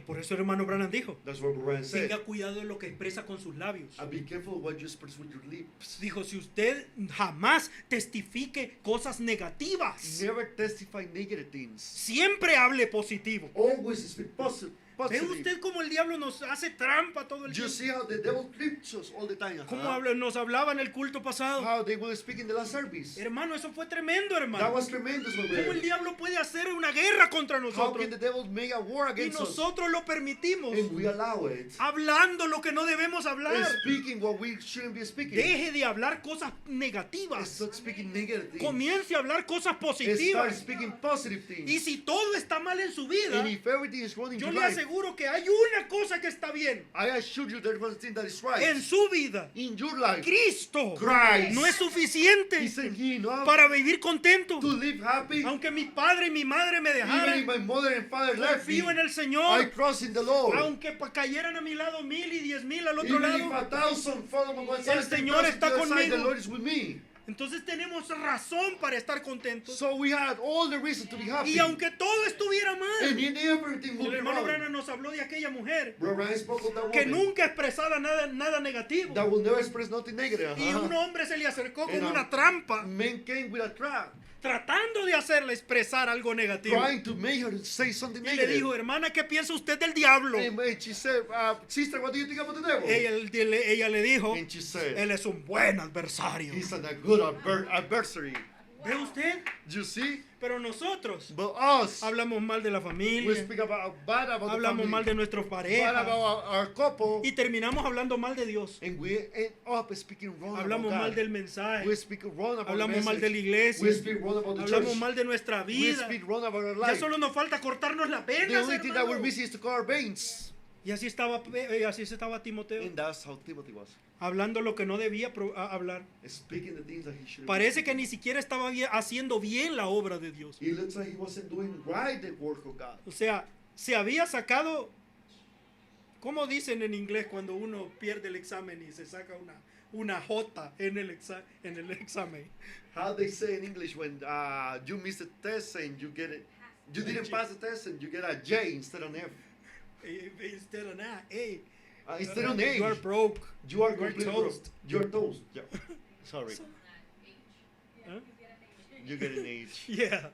Por eso el hermano Branham dijo, That's what Brian said. tenga cuidado de lo que expresa con sus labios. And be careful what you express with your lips. Dijo, si usted jamás testifique cosas negativas, Never testify negative things. siempre hable positivo. Always speak positive. ¿Ve usted cómo el diablo nos hace trampa todo el You tiempo? see how the devil tricks us all the time. ¿Cómo nos hablaba en el culto pasado? How they will speak in the last service. Hermano, eso fue tremendo, That hermano. was tremendous, my ¿Cómo el brother. diablo puede hacer una guerra contra How nosotros? can the devil make a war Y against us? nosotros lo permitimos, And we allow it. hablando lo que no debemos And hablar. speaking what we shouldn't be speaking. Deje de hablar cosas negativas. Stop speaking negative things. Comience a hablar cosas And start positivas. speaking positive things. Y si todo está mal en su vida, And if everything is wrong in yo your le life, aseguro que hay una cosa que está bien I assure you there's one thing that is right. en su vida. In your life, Cristo Christ no es suficiente isn't he enough para vivir contento. to live happy? Aunque mi padre y mi madre me Even if dejaran, my mother and father left me, confío en el I Señor. trust in the Lord. Aunque cayeran a mi lado 1000 y 10,000 al otro Even if lado, 1,000 follow on one side, El Señor 10,000 está to the other side, the conmigo. Lord is with me. entonces tenemos razón para estar contentos. So we had all the reason to be happy. Y aunque todo estuviera And mal, in everything will el be hermano wrong. Branham nos habló de aquella mujer Brother Ryan spoke of that que woman nunca expresaba nada negativo. that will never express nothing negative. Y un hombre se le acercó con And una trampa, man came with a trap, tratando de hacerle expresar algo negativo. trying to make her say something Y le negative. dijo, hermana, ¿qué piensa usted del diablo? And she said, sister, what do you think about the devil? Ella le dijo, And she said, él es un buen adversario. he's a good adversary. ¿Ve usted? You see? Pero nosotros But us, hablamos mal de la we familia, speak bad about the hablamos family, mal de nuestros bad parejas about our couple, y terminamos hablando mal de Dios. and we end up speaking wrong Hablamos about mal God. del mensaje, We speak wrong about hablamos the mal de la message. iglesia, We speak wrong about the hablamos church. mal de nuestra We vida. speak wrong about our Ya life. solo nos falta cortarnos las The venas, only thing that we're hermano. missing is to cut our veins. Y así estaba Timoteo, And that's how Timothy was. hablando lo que no debía hablar. Speaking the things that he should Parece que ni siquiera estaba haciendo bien la obra de Dios. It looks like he wasn't doing right the work of God. O sea, se había sacado, ¿cómo dicen en inglés cuando uno pierde el examen y se saca una J en el examen? How they say in English when you miss the test and you get it, you didn't pass the test and you get a J instead of an F. Instead of that, hey, Instead of an A. you are broke. You are You are completely toast. broke. You are toast. Yeah. Sorry. Huh? You get an H. Yeah.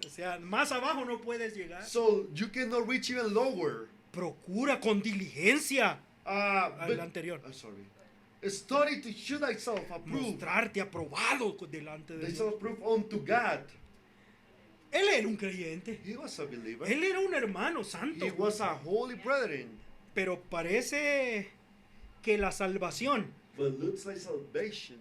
O sea, más abajo no puedes llegar. So you cannot reach even lower. Procura con diligencia. But, El anterior. sorry. Study to show thyself approved. Mostrarte aprobado delante de Thyself Dios. approved unto God. Él era un creyente. He was a believer. Él era un hermano santo. He was a holy brethren. Pero parece que la salvación, But looks like salvation,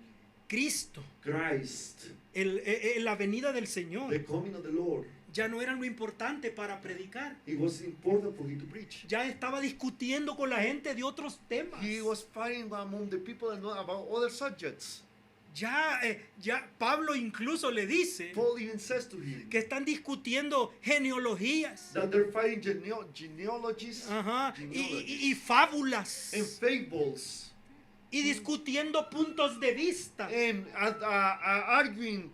Cristo, Christ, la venida del Señor, the coming of the Lord, ya no era lo importante para predicar. it was important for him to preach. Ya estaba discutiendo con la gente de otros temas. He was fighting among the people and not about other subjects. Ya Pablo incluso le dice Paul even says to him que están discutiendo genealogías. that they're fighting genealogies Ajá, genealogies, y fábulas. and fables Y discutiendo puntos de vista. and arguing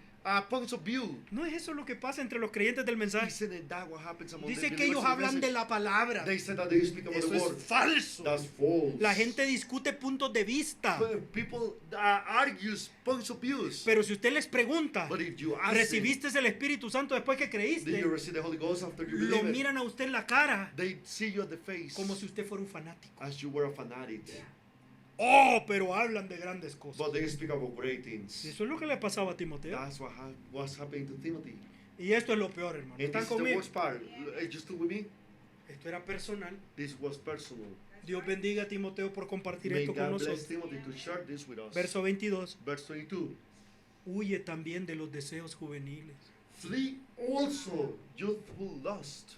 points of view. ¿No es eso lo que pasa entre los creyentes del He mensaje? said that that what happens among Dice the que ellos believers in the hablan de message. la palabra. They said that they speak about Eso the es word. falso. That's false. La gente discute puntos de vista. But people argues points of views. Pero si usted les pregunta, But if you ask them, ¿recibiste el Espíritu Santo después que did creíste? you receive the Holy Ghost after you Lo believe it? miran a usted en la cara They see you at the face como si usted fuera un fanático. as you were a fanatic. Oh, pero hablan de grandes cosas. But they speak about great things. Y eso es lo que le pasaba a Timoteo. That's what was happening to Timothy. Y esto es lo peor, hermano. And ¿Están this is the conmigo? worst part. You still with me? Esto era personal. This was personal. Dios bendiga a Timoteo por compartir May esto con God bless nosotros. Timothy to share this with us. Verso 22. Verse 22. Huye también de los deseos juveniles. Flee also youthful lust,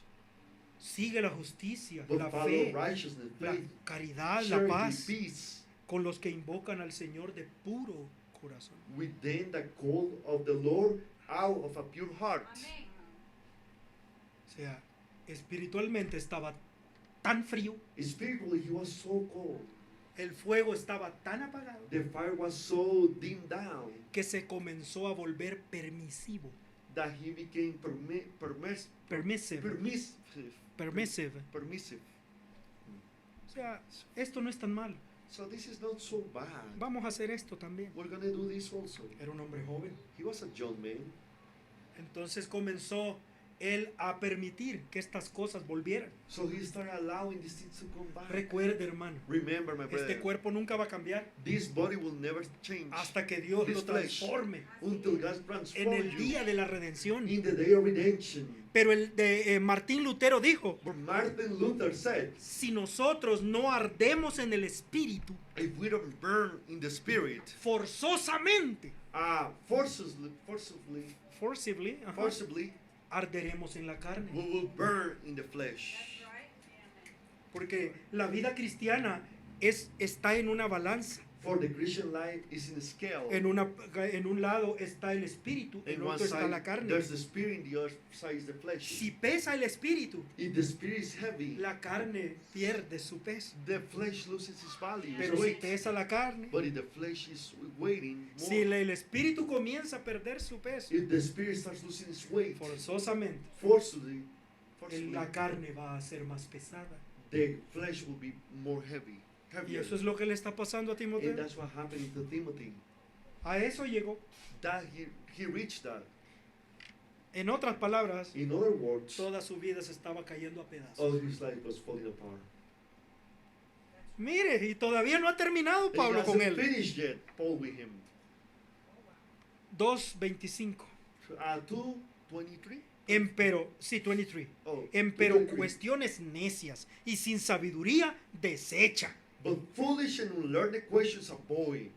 Sigue la justicia, but la follow fe, righteousness, la faith, caridad, la charity, paz peace, con los que invocan al Señor de puro corazón. with them that call of the Lord out of a pure heart. O sea, espiritualmente estaba tan frío, Spiritually, he was so cold. el fuego estaba tan apagado The fire was so dimmed down que se comenzó a volver permisivo. that he became Permissive. permissive. O sea, esto no es tan mal. So this is not so bad. Vamos a hacer esto también. We're gonna do this also. Era un hombre joven. He was a young man. Entonces comenzó él a permitir que estas cosas volvieran. So he started allowing these things to come back. Recuerde, hermano, Remember, my brother, este cuerpo nunca va a cambiar this body will never change hasta que Dios This lo flesh. transforme until God en transforms el you día de la redención. in the day of redemption. Pero el de Martín Lutero dijo, But Martin Luther said, si nosotros no ardemos en el espíritu, if we don't burn in the spirit, forzosamente, forcibly, ajá, forcibly, arderemos en la carne. we will burn in the flesh. Porque la vida cristiana está en una balanza. For the Christian life is in a scale. En un lado está el espíritu, en In one otro está la side, carne. there's the spirit, in the other side is the flesh. Si pesa el espíritu, If the spirit is heavy, la carne pierde su peso. the flesh loses its value, Pero its si weight. pesa la carne, But if the flesh is waiting more, si el espíritu comienza a perder su peso, if the spirit starts losing its weight, forzosamente, forcibly, la carne va a ser más pesada. the flesh will be more heavy. Y Heavier. eso es lo que le está pasando a And Timoteo. that's what happened to Timothy. A eso llegó. That he reached that. En otras palabras, In other words, toda su vida se estaba cayendo a pedazos. all his life was falling apart. Mire, y todavía no ha terminado And Pablo he con hasn't él. finished yet, Paul with him. 2:25. 2:23. Empero, sí, 23. Oh, Empero 23. cuestiones necias y sin sabiduría desecha, But foolish and unlearned questions avoid,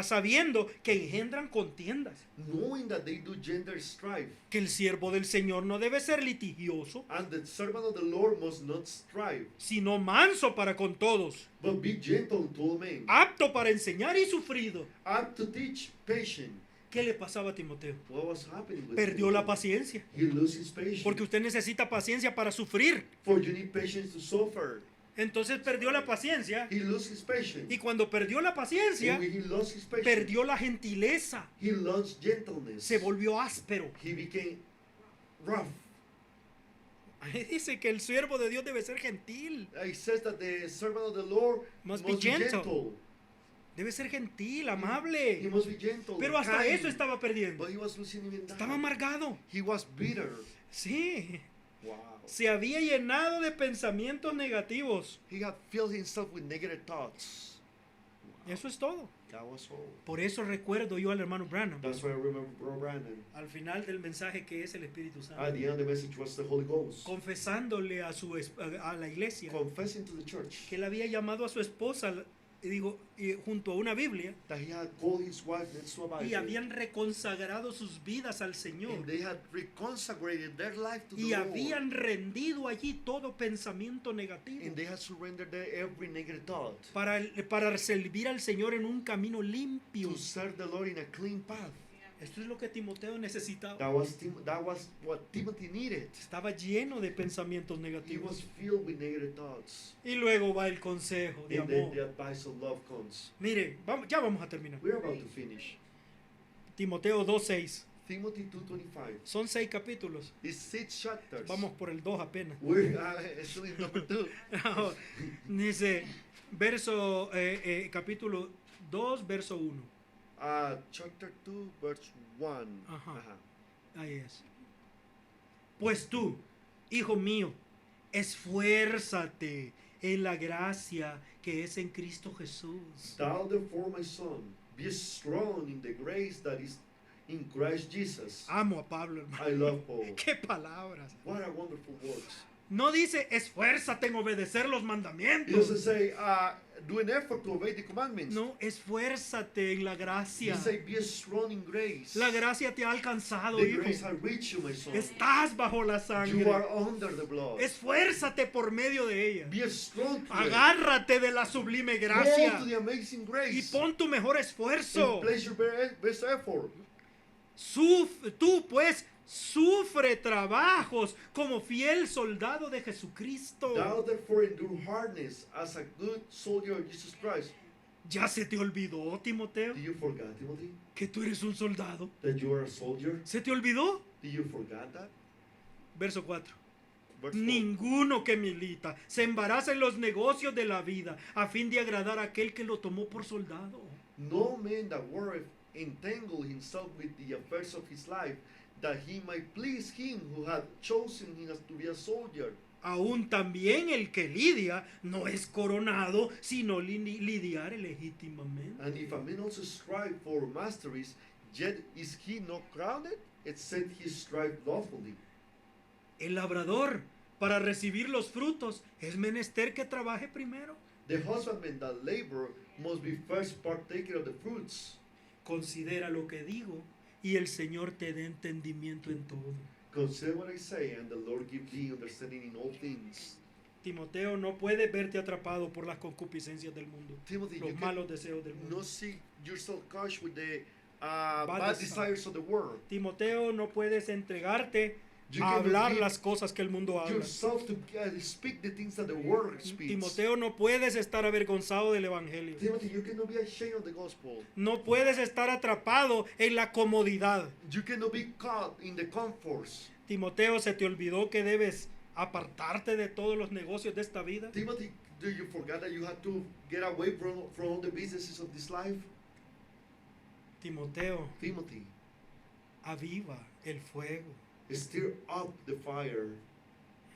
sabiendo que engendran contiendas, knowing that they do gender strife, que el siervo del Señor no debe ser litigioso, and the servant of the Lord must not strive, sino manso para con todos, but be gentle to all men, apto para enseñar y sufrido. apt to teach, patient. ¿Qué le pasaba a Timoteo? What was happening with Perdió him? la paciencia, He lost his patience. porque usted necesita paciencia para sufrir. For you need patience to suffer. Entonces perdió la paciencia, He lost his patience. y cuando perdió la paciencia, And when he lost his patience, perdió la gentileza, he lost gentleness. se volvió áspero. He became rough. Ahí dice que el siervo de Dios debe ser gentil. It says that the servant of the Lord Must must be be gentle. gentle. Debe ser gentil, He amable. must be gentle. Pero hasta kind. eso estaba perdiendo. But he was losing even that. Estaba amargado. He was bitter. Sí. Wow. Se había llenado de pensamientos negativos. He had filled himself with negative thoughts. Eso es todo. That was all. Por eso recuerdo yo al hermano Branham That's why I remember Bro Brandon. al final del mensaje que es el Espíritu Santo, At the end, the message was the Holy Ghost. confesándole a la iglesia Confessing to the church que él había llamado a su esposa, y junto a una Biblia, that he had called his wife next to a Bible. y habían reconsagrado sus vidas al Señor, And they had reconsecrated their life to y the Lord. habían rendido allí todo pensamiento negativo And they had surrendered their every negative thought para servir al Señor en un camino limpio. to serve the Lord in a clean path. Esto es lo que Timoteo necesitaba. That was what Timothy needed. Estaba lleno de pensamientos He negativos. was filled with negative thoughts. Y luego va el consejo de And then amor. the advice of love comes. Mire, ya vamos a terminar. We're about to finish. Timoteo 2:6. Timothy 2:25. Son 6 capítulos. It's 6 chapters. Vamos por el 2 apenas. We're actually number 2. Dice, capítulo 2, verso 1. Chapter 2, verse 1. Ajá. Uh-huh. Ahí es. Pues tú, hijo mío, esfuérzate en la gracia que es en Cristo Jesús. Thou therefore, my son, be strong in the grace that is in Christ Jesus. Amo a Pablo, hermano. I love Paul. Qué palabras. What a wonderful words. No dice esfuérzate en obedecer los He mandamientos. doesn't say, do an effort to obey the commandments. No, esfuérzate en la He gracia. say, be strong in grace. La gracia te ha alcanzado, The hijo. grace has reached you, my son. Estás bajo la You sangre. are under the blood. Esfuérzate por medio de ella. Be strong to it. Agárrate de la sublime Go gracia to the amazing y grace. pon tu mejor esfuerzo. And place your best effort. Tú pues sufre trabajos como fiel soldado de Jesucristo. Thou therefore endure hardness as a good soldier of Jesus Christ. ¿Ya se te olvidó, Timoteo, Do you forget, Timothy, que tú eres un soldado? that you are a soldier? ¿Se te olvidó? Do you forget that? Verso 4. Verse 4. Ninguno que milita se embaraza en los negocios de la vida a fin de agradar a aquel que lo tomó por soldado. No man that worketh entangle himself with the affairs of his life, that he might please him who hath chosen him as to be a soldier. Aún también el que lidia no es coronado, sino lidiar legítimamente. And if a man also strive for masteries, yet is he not crowned, except he strive lawfully. El labrador, para recibir los frutos, es menester que trabaje primero. The husbandman that labor must be first partaker of the fruits. Considera lo que digo y el Señor te dé entendimiento en todo. Consider what I say, and the Lord give thee understanding in all things. Timoteo, no puedes verte atrapado por las concupiscencias del mundo, Timothy, los you malos deseos del mundo. cannot see yourself caught with the Bad bad desires. desires of the world. Timoteo, no puedes entregarte You a cannot hablar give las cosas que el mundo habla. yourself to speak the things that the world speaks. Timoteo, no puedes estar avergonzado del Evangelio. Timothy, you cannot be ashamed of the gospel. No puedes estar atrapado en la comodidad. You cannot be caught in the comforts. Timoteo, ¿se te olvidó que debes apartarte de todos los negocios de esta vida? Timothy, do you forget that you have to get away from all the businesses of this life? Timoteo, Timothy, aviva el fuego. stir up the fire.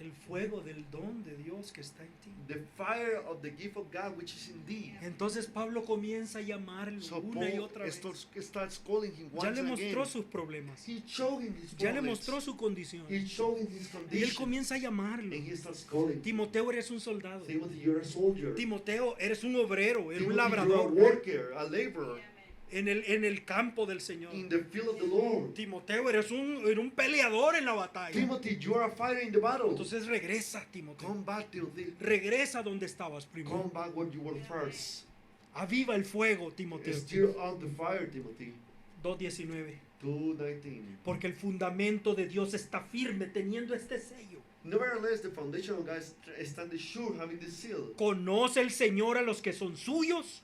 El fuego del don de Dios que está en ti. The fire of the gift of God which is in thee. Entonces Pablo comienza a llamarlo So una y Paul otra vez. starts calling him Ya once le mostró again. sus problemas. He showed him his Ya le problems. mostró su condición. He showed him his Y él condition. comienza a llamarlo. And he starts calling. Timoteo, eres un soldado. Timothy, you're a soldier. Timoteo, eres un obrero, eres un Timothy, you're a labrador worker, a laborer en el campo del Señor. in the field of the Lord. Timoteo, eres un peleador en la batalla. Timothy, you are a fighter in the battle. Entonces regresa, Timoteo. Come back, Timothy. Regresa donde estabas primero. Come back where you were first. Aviva el fuego, Timoteo. Stir up the fire, Timothy. 2:19. 2:19. Porque el fundamento de Dios está firme teniendo este sello. Nevertheless, the foundation of God standeth sure, having this seal, Conoce el Señor a los que son suyos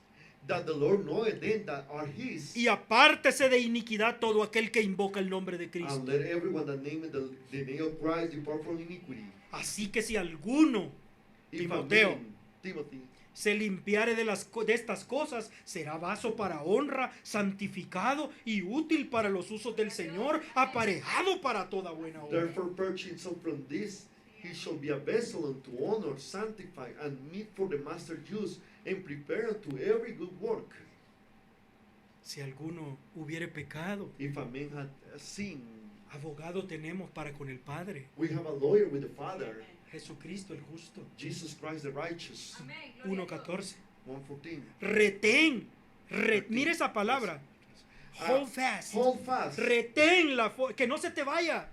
that the Lord knoweth them that are his, y apártese de iniquidad todo aquel que invoca el nombre de and Cristo. let everyone that nameth the name of Christ depart from iniquity. Así que si alguno, If Timoteo, a man, Timothy, se limpiare de estas cosas, será vaso para honra, santificado y útil para los usos del Señor, aparejado para toda buena obra. Therefore, purge himself from this, he shall be a vessel unto honor, sanctified, and meet for the master's use, and prepared unto every good work. Si alguno hubiere pecado, If a man had sinned, abogado tenemos para con el Padre, we have a lawyer with the Father, Jesucristo el justo. Jesus Christ the righteous. 1:14. 1:14. Retén, mire esa palabra. Hold fast. Hold fast. Retén que no se te vaya.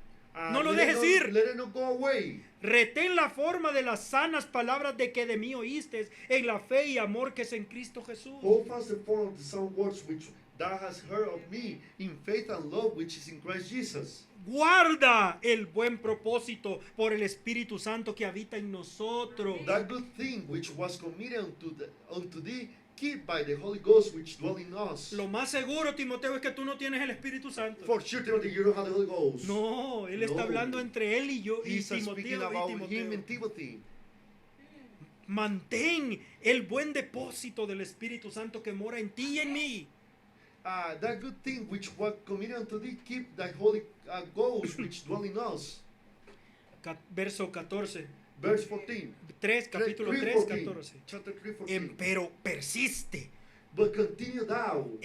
No lo dejes ir. Let it not go away. Retén la forma de las sanas palabras de que de mí oíste en la fe y amor que es en Cristo Jesús. Hold fast the form of the sound words which thou hast heard of me in faith and love which is in Christ Jesus. Guarda el buen propósito por el Espíritu Santo que habita en nosotros. That good thing which was committed unto thee, keep by the Holy Ghost which dwell in us. Lo más seguro, Timoteo, es que tú no tienes el Espíritu Santo. For sure, Timothy, you don't have the Holy Ghost. No, él está hablando entre él y yo y He's speaking Timoteo. about him and Timothy. Mantén el buen depósito del Espíritu Santo que mora en ti y en mí. That good thing which was committed unto thee, keep thy Holy Ghost which dwell in us. Verso 14. Verse 14. Capítulo 3, 14. Chapter 3, 14. Pero persiste. But continue thou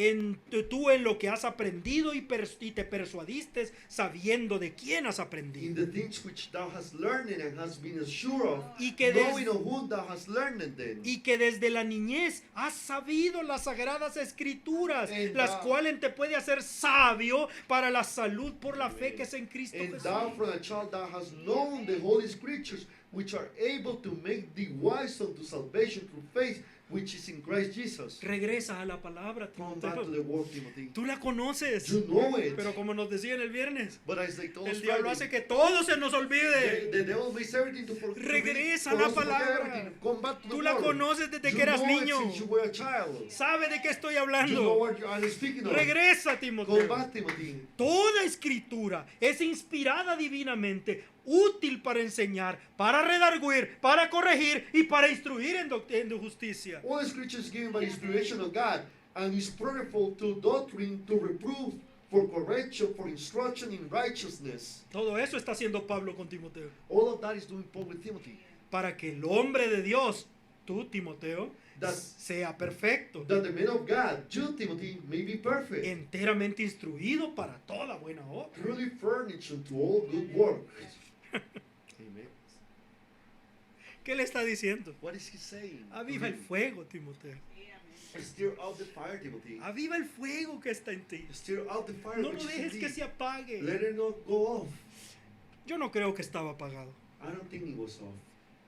Tú en lo que has aprendido y te persuadiste sabiendo de quién has in aprendido. the things which thou hast learned and hast been assured of, Y que knowing of whom thou hast learned them. Y que desde la niñez has sabido las sagradas escrituras, And las thou- cuales te puede hacer sabio para la salud por la fe que es en Cristo And Jesús. thou from a child thou hast known the holy scriptures, which are able to make thee wise unto salvation through faith, which is in Christ Jesus. Regresa a la palabra, Come back to the Timoteo. word, Timothy. Tú la conoces. You know it. Pero como nos decían el viernes, But as they told us el diablo Friday, hace que todo se nos olvide. the devil makes everything to forget. Regresa a la palabra. Come back to the Tú la word. conoces desde You que eras know it niño. since you were a child. ¿Sabe de qué estoy You know hablando? what I'm speaking of. Regresa, Come Timoteo. back, Timothy. Toda escritura es inspirada divinamente, útil para enseñar, para redarguir, para corregir y para instruir en justicia. All the scriptures given by inspiration of God and is profitable to doctrine, to reproof, for correction, for instruction in righteousness. Todo eso está haciendo Pablo con Timoteo. All of that is doing Paul with Timothy. Para que el hombre de Dios, tú, Timoteo, That- sea perfecto, That the man of God, you, Timothy, may be perfect, enteramente instruido para toda buena obra. truly furnished unto all good works. Amen. ¿Qué le está diciendo? What is he saying? Aviva el fuego, Timoteo. Stir out the fire, Timothy. Aviva el fuego que está en ti. Stir out the fire No which lo is in dejes que thee. se apague. Let it not go off. Yo no creo que estaba apagado. I don't think it was off.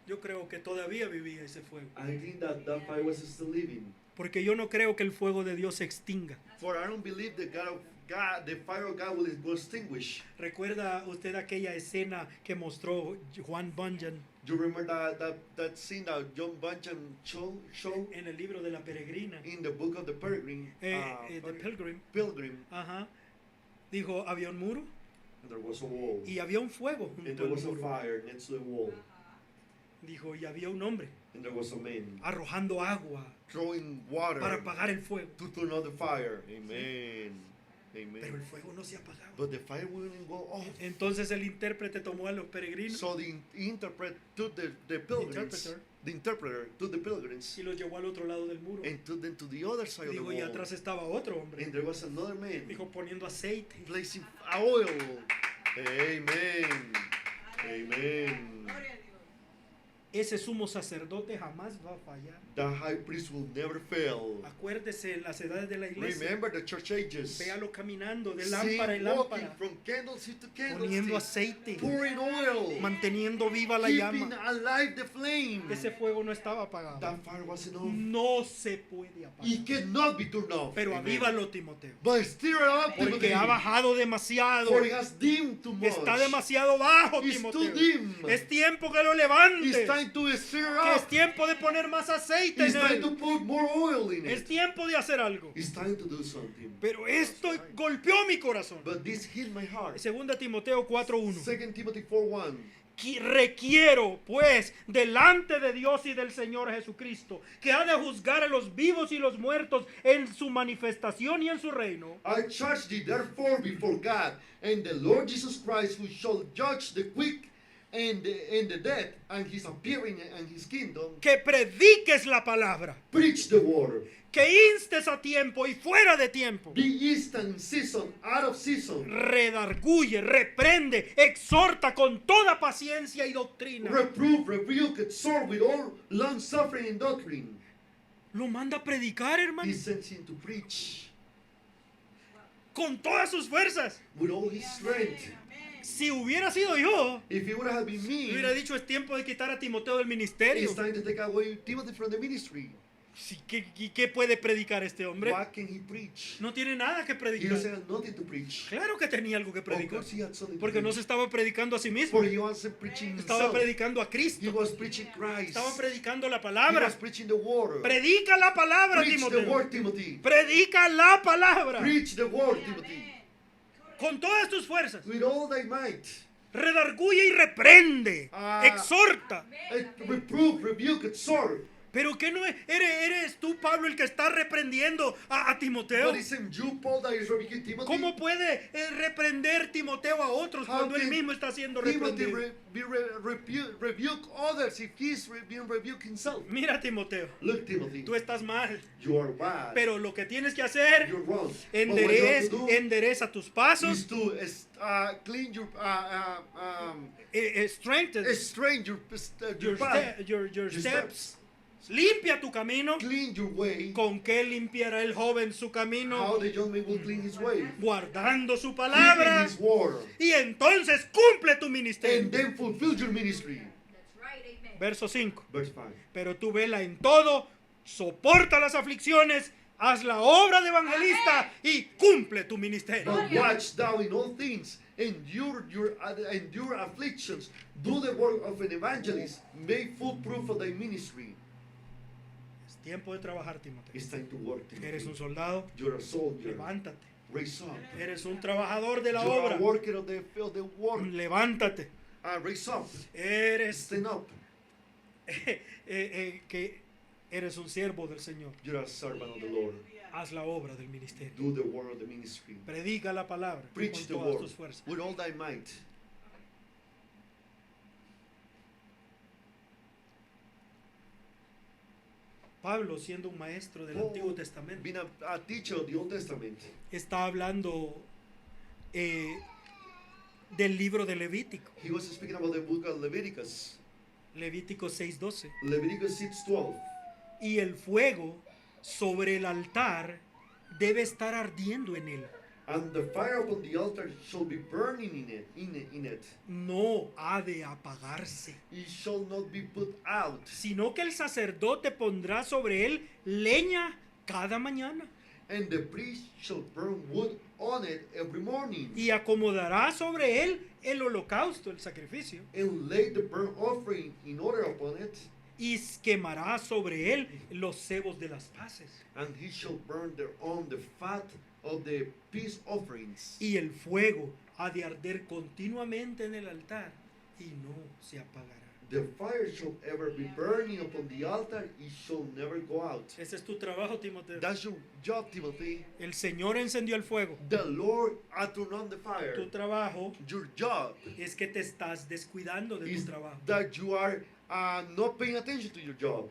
Yo creo que todavía vivía ese fuego. I think that fire was still living. Porque yo no creo que el fuego de Dios se extinga. For I don't believe the fire of God will extinguish. ¿Recuerda usted aquella escena que mostró Juan Bunyan You remember that scene that John Bunyan showed en el libro de la peregrina? in the book of the Pilgrim? The Pilgrim. Pilgrim. Ajá. Dijo, había un muro And there was a wall. y había un fuego And junto there al was a muro. fire next to the wall. Dijo, y había un hombre And there was a man arrojando agua throwing water para apagar el fuego. to turn on the fire. Amen. Amen. Pero el fuego no se apagaba. But the fire wouldn't go off. Entonces el intérprete tomó a los peregrinos So the interpreter took the pilgrims, the interpreter took the pilgrims y los llevó al otro lado del muro. and took them to the other side of the Dijo, y wall. atrás estaba otro hombre. And there was another man Dijo, poniendo aceite. placing oil. Amen. Amen. Ese sumo sacerdote jamás va a fallar. The high priest will never fail. Acuérdese en las edades de la iglesia. Remember the church ages. Véalo caminando de See, lámpara en walking lámpara, from candlestick to poniendo candlestick, aceite, pouring oil, manteniendo viva la keeping llama. alive the flame. Ese fuego no estaba apagado. That fire wasn't off. No se puede It apagar. cannot be turned off. Pero Amen. avívalo, Timoteo. But stir it up, Timothy. Porque ha bajado demasiado. For it has dimmed too much. Está demasiado bajo, It's too Timoteo. dim. Es tiempo que lo It's levante. time to stir Que es up. tiempo de poner más aceite It's en time to él. put more oil in Es it. tiempo de hacer algo. It's time to do something. Pero esto golpeó mi corazón. But this hit my heart. Segunda Timoteo 4:1. 2 Timothy 4:1. Requiero, pues, delante de Dios y del Señor Jesucristo, que ha de juzgar a los vivos y los muertos en su manifestación y en su reino. I charge thee therefore before God and the Lord Jesus Christ, who shall judge the quick and the dead, and his appearing and his kingdom. Que prediques la palabra. Preach the word. Que instes a tiempo y fuera de tiempo. Be instant in season, out of season. Redarguye, reprende, exhorta con toda paciencia y doctrina. Reprove, rebuke, exhort with all long suffering and doctrine. Lo manda a predicar, hermano. He sends him to preach Con todas sus fuerzas. with all his strength. Si hubiera sido yo, If it would have been me, hubiera dicho es tiempo de quitar a Timoteo del ministerio. it's time to take away Timothy from the ministry. Sí, ¿qué puede predicar este hombre? What can he preach? No tiene nada que He predicar. doesn't have nothing to preach. Claro que tenía algo que Of predicar. course he had something to Porque no preach. se estaba predicando a sí mismo. For he wasn't preaching Estaba himself. predicando a He Cristo. was preaching Christ. Estaba predicando la He palabra. was preaching the word. Predica la palabra, Preach the Timoteo. word, Timothy. Predica la palabra. Preach the word, Timothy. Con todas tus fuerzas. With all thy might. Redarguye y reprende. Ah. Exhorta. Reprove, rebuke, exhort. Pero que no eres tú, Pablo, el que está reprendiendo a Timoteo. But isn't you, Paul, that is rebuking Timothy? ¿Cómo puede reprender Timoteo a otros How cuando él can mismo está siendo Timothy reprendido? rebuke others if he's being rebuked himself? Mira, Timoteo, Look, Timothy, tú estás mal, you are bad. pero lo que tienes que hacer, You're wrong. But what you have to do endereza tus pasos, is to clean your strengthen strain your path, your steps, steps. limpia tu camino. Clean your way. ¿Con qué limpiará el joven su How camino? the young man will clean his way. Guardando su Keeping palabra. his word. Y entonces cumple tu And ministerio. then fulfill your ministry. Verso 5. Verse 5. Pero tú vela en todo, soporta las aflicciones, haz la obra de evangelista y cumple tu ministerio. But watch thou in all things, endure afflictions, do the work of an evangelist, make full proof of thy ministry. Es tiempo de trabajar, Timoteo. It's time to work, Timothy. Eres un soldado, You're a soldier. levántate. Raise up. Eres un trabajador de la You're obra, a worker of the work. levántate. Raise up. Eres Stand up. que eres un siervo del Señor. You're a servant of the Lord. Haz la obra del ministerio. Do the work of the ministry. Predica la palabra Preach the con todas word tus fuerzas. with all thy might. Pablo, siendo un maestro del Paul, Antiguo Testamento, being a teacher of the Old Testament, está hablando del libro de Levítico. he was speaking about the book of Leviticus. Levítico 6:12. Leviticus 6:12. Y el fuego sobre el altar debe estar ardiendo en él. And the fire upon the altar shall be burning in it. No ha de apagarse, It shall not be put out. sino que el sacerdote pondrá sobre él leña cada mañana And the priest shall burn wood on it every morning. y acomodará sobre él el holocausto, el sacrificio, And lay the burnt offering in order upon it. y quemará sobre él los cebos de las paces. And he shall burn on the fat of the peace offerings. Y el fuego ha de arder continuamente en el altar y no se apagará. The fire shall ever be burning upon the altar, it shall never go out. Ese es tu trabajo, Timoteo. That's your job, Timothy. El Señor encendió el fuego. The Lord has turned on the Tu fire. trabajo Your job es que te estás descuidando de is tu trabajo. that you are not paying attention to your job.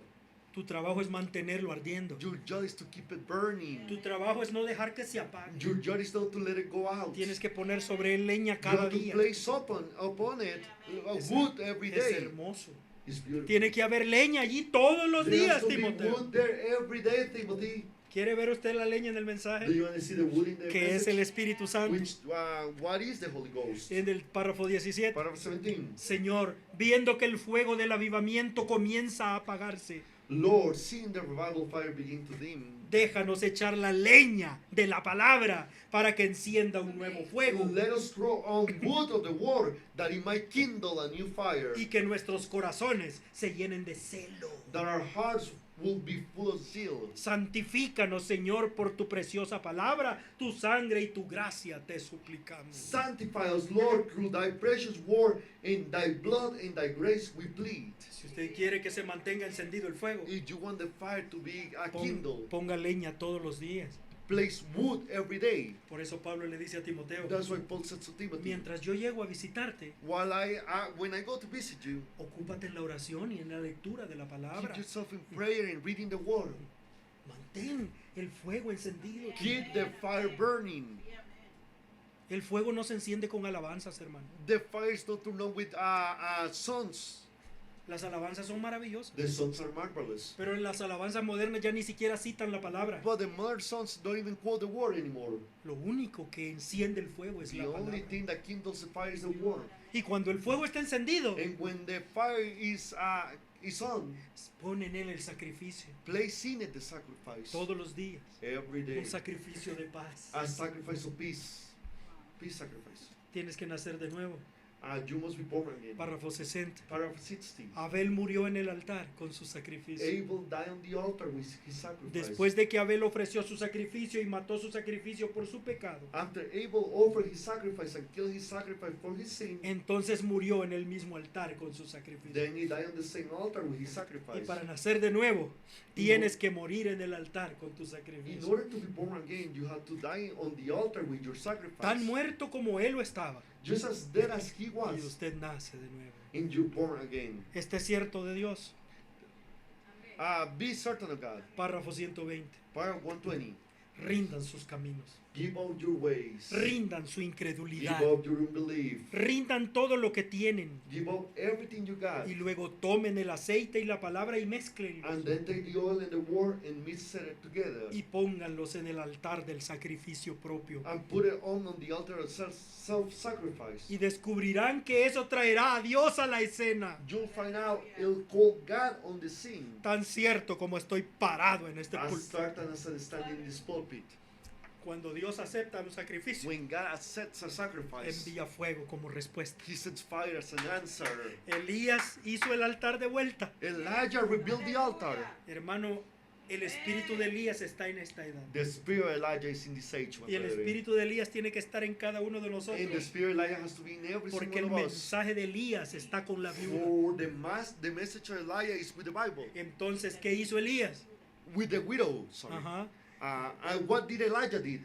Tu trabajo es mantenerlo ardiendo. Your job is to keep it burning. Tu trabajo es no dejar que se apague. Your job is not to let it go out. Tienes que poner sobre él leña You cada have to día. place upon it Es- wood every Es day. hermoso. It's beautiful. Tiene que haber leña allí todos los There días, has to be Timoteo. wood there every day, Timothy. ¿Quiere ver usted la leña en el Do mensaje? you want to see the wood in the Que es el message? Espíritu Santo. What is the Holy Ghost? En el párrafo 17. Paragraph 17. Señor, viendo que el fuego del avivamiento comienza a apagarse, Lord, seeing the revival fire begin to dim, déjanos echar la leña de la palabra para que encienda un nuevo fuego let us throw on wood of the word that it might kindle a new fire, y que nuestros corazones se llenen de celo. that our hearts will be full of zeal. Santifícanos, Señor, por tu preciosa palabra, tu sangre y tu gracia te suplicamos. Sanctify us, Lord, through thy precious word, in thy blood and thy grace we plead. Si usted quiere que se mantenga encendido el fuego, If you want the fire to be a kindle, ponga leña todos los días. place wood every day. Por eso Pablo le dice a Timoteo, That's why Paul said to Timothy, mientras yo llego a visitarte, while when I go to visit you, ocúpate en la oración y en la lectura de la palabra. keep yourself in prayer and reading the word. Mantén el fuego encendido. Keep the fire burning. El fuego no se enciende con alabanzas, hermano. The fire is not turned on with songs. Las alabanzas son maravillosas, The songs are marvelous. pero en las alabanzas modernas ya ni siquiera citan la palabra. But the modern songs don't even quote the word anymore. Lo único que enciende el fuego es The la only palabra. thing that kindles the fire is the word. Y cuando el fuego está encendido, And when the fire is on, pone en él el sacrificio place in it the sacrifice. todos los días. Every day. Un sacrificio de paz. A sacrifice of peace. Peace sacrifice. Tienes que nacer de nuevo. You must be born again. Párrafo 60. Paragraph 60. Abel murió en el altar con su sacrificio. Abel died on the altar with his sacrifice. Después de que Abel ofreció su sacrificio y mató su sacrificio por su pecado, After Abel offered his sacrifice and killed his sacrifice for his sin, entonces murió en el mismo altar con su sacrificio. then he died on the same altar with his Y sacrifice. para nacer de nuevo, tienes que morir en el altar con tu In sacrificio. order to be born again, you have to die on the altar with your sacrifice. Tan muerto como él lo estaba. Just as dead as he Y was, usted nace de nuevo. and you're born again. Este es cierto de Dios. Be certain of God. Párrafo 120. Paragraph 120. Rindan sus caminos. Give up your ways. Rindan su Give incredulidad. up your unbelief. Rindan todo lo que tienen. Give up everything you got. Y luego tomen el aceite y la palabra y mezclenlos. And then take the oil and the word and mix it together. Y pónganlos en el altar del sacrificio propio. And put it on the altar of self-sacrifice. Y descubrirán que eso traerá a Dios a la escena. You'll find out it'll call God on the scene. Tan cierto como estoy parado en este As púlpito. certain as I stand in this pulpit. Cuando Dios acepta un sacrificio, When God accepts a sacrifice, envía fuego como respuesta. He sends fire as an answer. Elías hizo el altar de vuelta. Elijah rebuilt the altar. Hermano, el espíritu de Elías está en esta edad. The spirit of Elijah is in this age. my Y el brethren. espíritu de Elías tiene que estar en cada uno de And the nosotros. spirit of Elijah has to be in every Porque el single of us. mensaje de Elías está con la viuda. For the message of Elijah is with the Bible. Entonces, ¿qué hizo Elías? With the widow, sorry. Ajá. And what did Elijah did?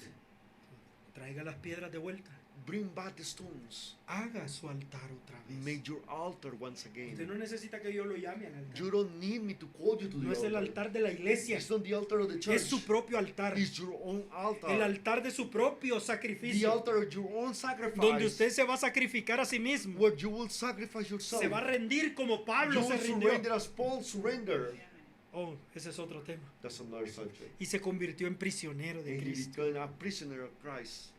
Traiga las piedras de vuelta. Bring back the stones. Haga su altar otra vez. Make your altar once Usted again. no necesita que yo lo llame al altar. You don't need me to call you to No the es el altar. altar de la iglesia. It's not the altar of the church. Es su propio altar. It's your own altar. El altar de su propio The sacrificio. altar of your own sacrifice. Donde usted se va a sacrificar a sí mismo. Where you will sacrifice yourself. Se va a rendir como You Pablo se will rindió. surrender as Paul surrendered. Oh, ese es otro tema. That's another subject. Y se convirtió en prisionero de And he Cristo. became a prisoner of Christ.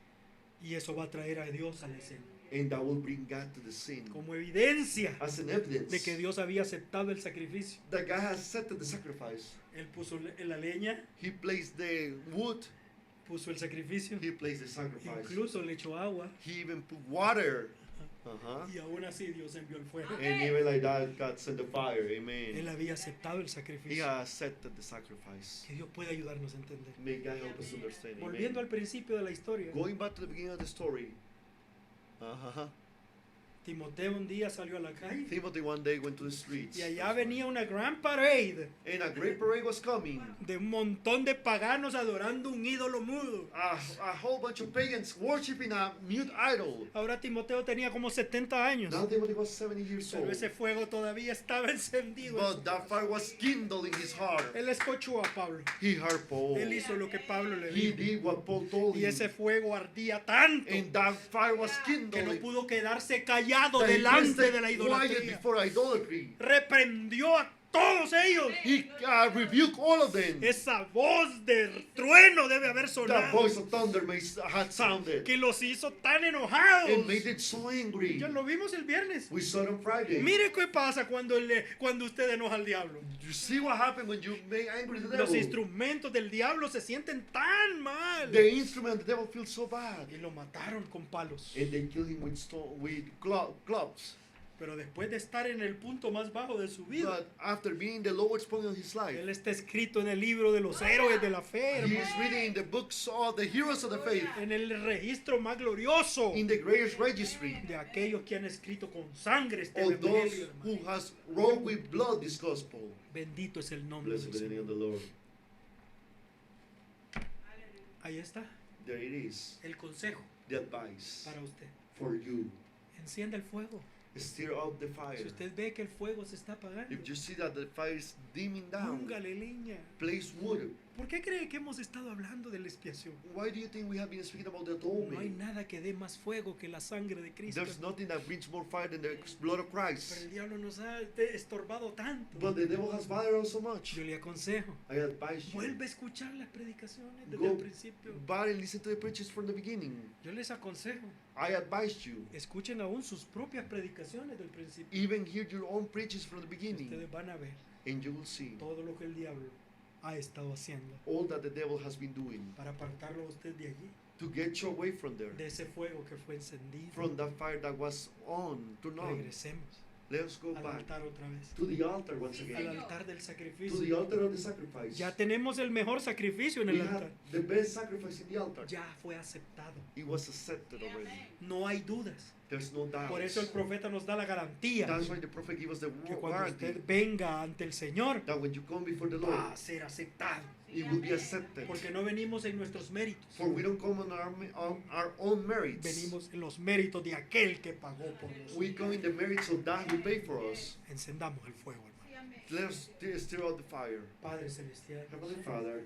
Y eso va a traer a Dios a la escena. And that will bring God to the scene. Como evidencia As an evidence de que Dios había aceptado el sacrificio. that God has accepted the sacrifice. Él puso la leña, He placed the wood. puso el sacrificio. He placed the sacrifice. Incluso le echó agua. He even put water. Uh-huh. Y aún así Dios envió el fuego. And even like that, God sent the fire. Él Amen. había aceptado el He sacrificio. has accepted the sacrifice. Que Dios pueda ayudarnos a entender. May God help us understand. Volviendo Amen. al principio de la historia. Going back to the beginning of the story. Uh-huh. Timoteo un día salió a la calle. Timothy one day went to the streets. Y allá venía una gran parade And a great parade was coming. de un montón de paganos adorando un ídolo mudo. A whole bunch of pagans worshiping a mute idol. Ahora Timoteo tenía como 70 años. Now Timothy was 70 years Pero old. ese fuego todavía estaba encendido. But that fire was kindled in his heart. Él escuchó a Pablo. He heard Paul. Él hizo lo que Pablo le He dijo. did what Paul told Y him. ese fuego ardía tanto And that fire was que no kindled. pudo quedarse callado That he delante stayed de la quiet idolatría. before idolatry. Reprendió a todos ellos. He rebuked all of them. Esa voz de trueno debe haber That sonado voice of thunder had sounded. que los hizo tan enojados. It made it so angry. Ya lo vimos el viernes. We saw it on Friday. Mire qué pasa cuando usted enoja al diablo. You see what happened when you make angry the Los devil? instrumentos del diablo se sienten tan mal. The instrument, the devil feels so bad. Y lo mataron con palos. And they killed him with clubs. Pero después de estar en el punto más bajo de su vida, But after being the lowest point of his life, él está escrito en el libro de los héroes de la fe, he hermano. is reading in the books of the heroes of the faith, En el registro más glorioso in the greatest registry de aquellos que han escrito con sangre este of those evangelio, who hermano. has wrote with blood this gospel. Bendito es el nombre Blessed del be the name of Señor. the Lord. Ahí está There it is, el consejo the advice para usted. for you. Encienda el fuego. Stir up the Si fire. usted ve que el fuego se está apagando, If you see that the fire is dimming down, póngale leña. place wood. ¿Por qué cree que hemos estado hablando de la expiación? Why do you think we have been speaking about the No hay atonement? nada que dé más fuego que la sangre de Cristo. There's nothing that brings more fire than the blood of Pero Christ. el diablo nos ha estorbado tanto. But the devil has bothered us so much. Yo le aconsejo, I advise you, vuelve a escuchar las predicaciones desde go el principio. back and listen to the preachers from the beginning. Yo les aconsejo, I advise you, escuchen aún sus propias predicaciones del principio. even hear your own preachers from the beginning, Ustedes van a ver and you will see todo lo que el diablo ha estado haciendo all that the devil has been doing para apartarlo a usted de allí, to get you away from there, de ese fuego que fue encendido. from that fire that was on, turned on. Regresemos Let's go al back altar otra vez, to the altar once al again, altar del to the sacrificio. altar of the sacrifice. Ya tenemos el mejor sacrificio en We el have altar. the best sacrifice in the altar. Ya fue aceptado. It was accepted already. No hay dudas. There's no doubt. Por eso el profeta nos da la garantía That's why the prophet gives us the que cuando warranty usted venga ante el Señor that when you come before the va Lord, a ser aceptado. it will be accepted. Porque no venimos en nuestros méritos. For we don't come on our own merits. Venimos en los méritos de aquel que pagó por nosotros. We come in the merits of that who paid for us. Encendamos el fuego, hermano. Let's stir out the fire. Padre Celestial, Heavenly Father,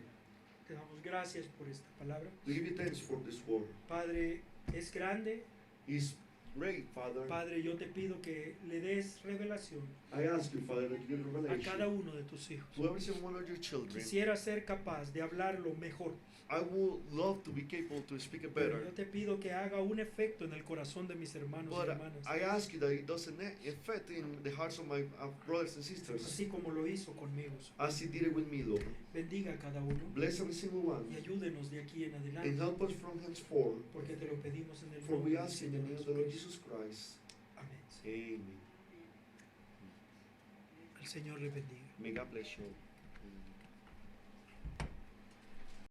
te damos gracias por esta palabra. we give you thanks for this word. Padre, es grande. It's great, Father. Padre, yo te pido que le des revelación I ask you, Father, that you give a cada revelation uno de tus hijos. to every single one of your children. Quisiera ser capaz de hablar lo mejor. I would love to be capable to speak it Pero better. yo te pido que haga un efecto en el corazón de mis hermanos y But hermanas. I ask you that it doesn't affect in the hearts of my brothers and sisters Así como lo hizo conmigo. as he did it with me, Lord. Bendiga a cada uno Bless every single one y ayúdenos de aquí en and adelante. help us from henceforth. Porque te lo pedimos en el For nombre we del ask in the Señor name of the Lord Jesucristo. Jesus Christ. Amén. Amen. El Señor le bendiga. May God bless you.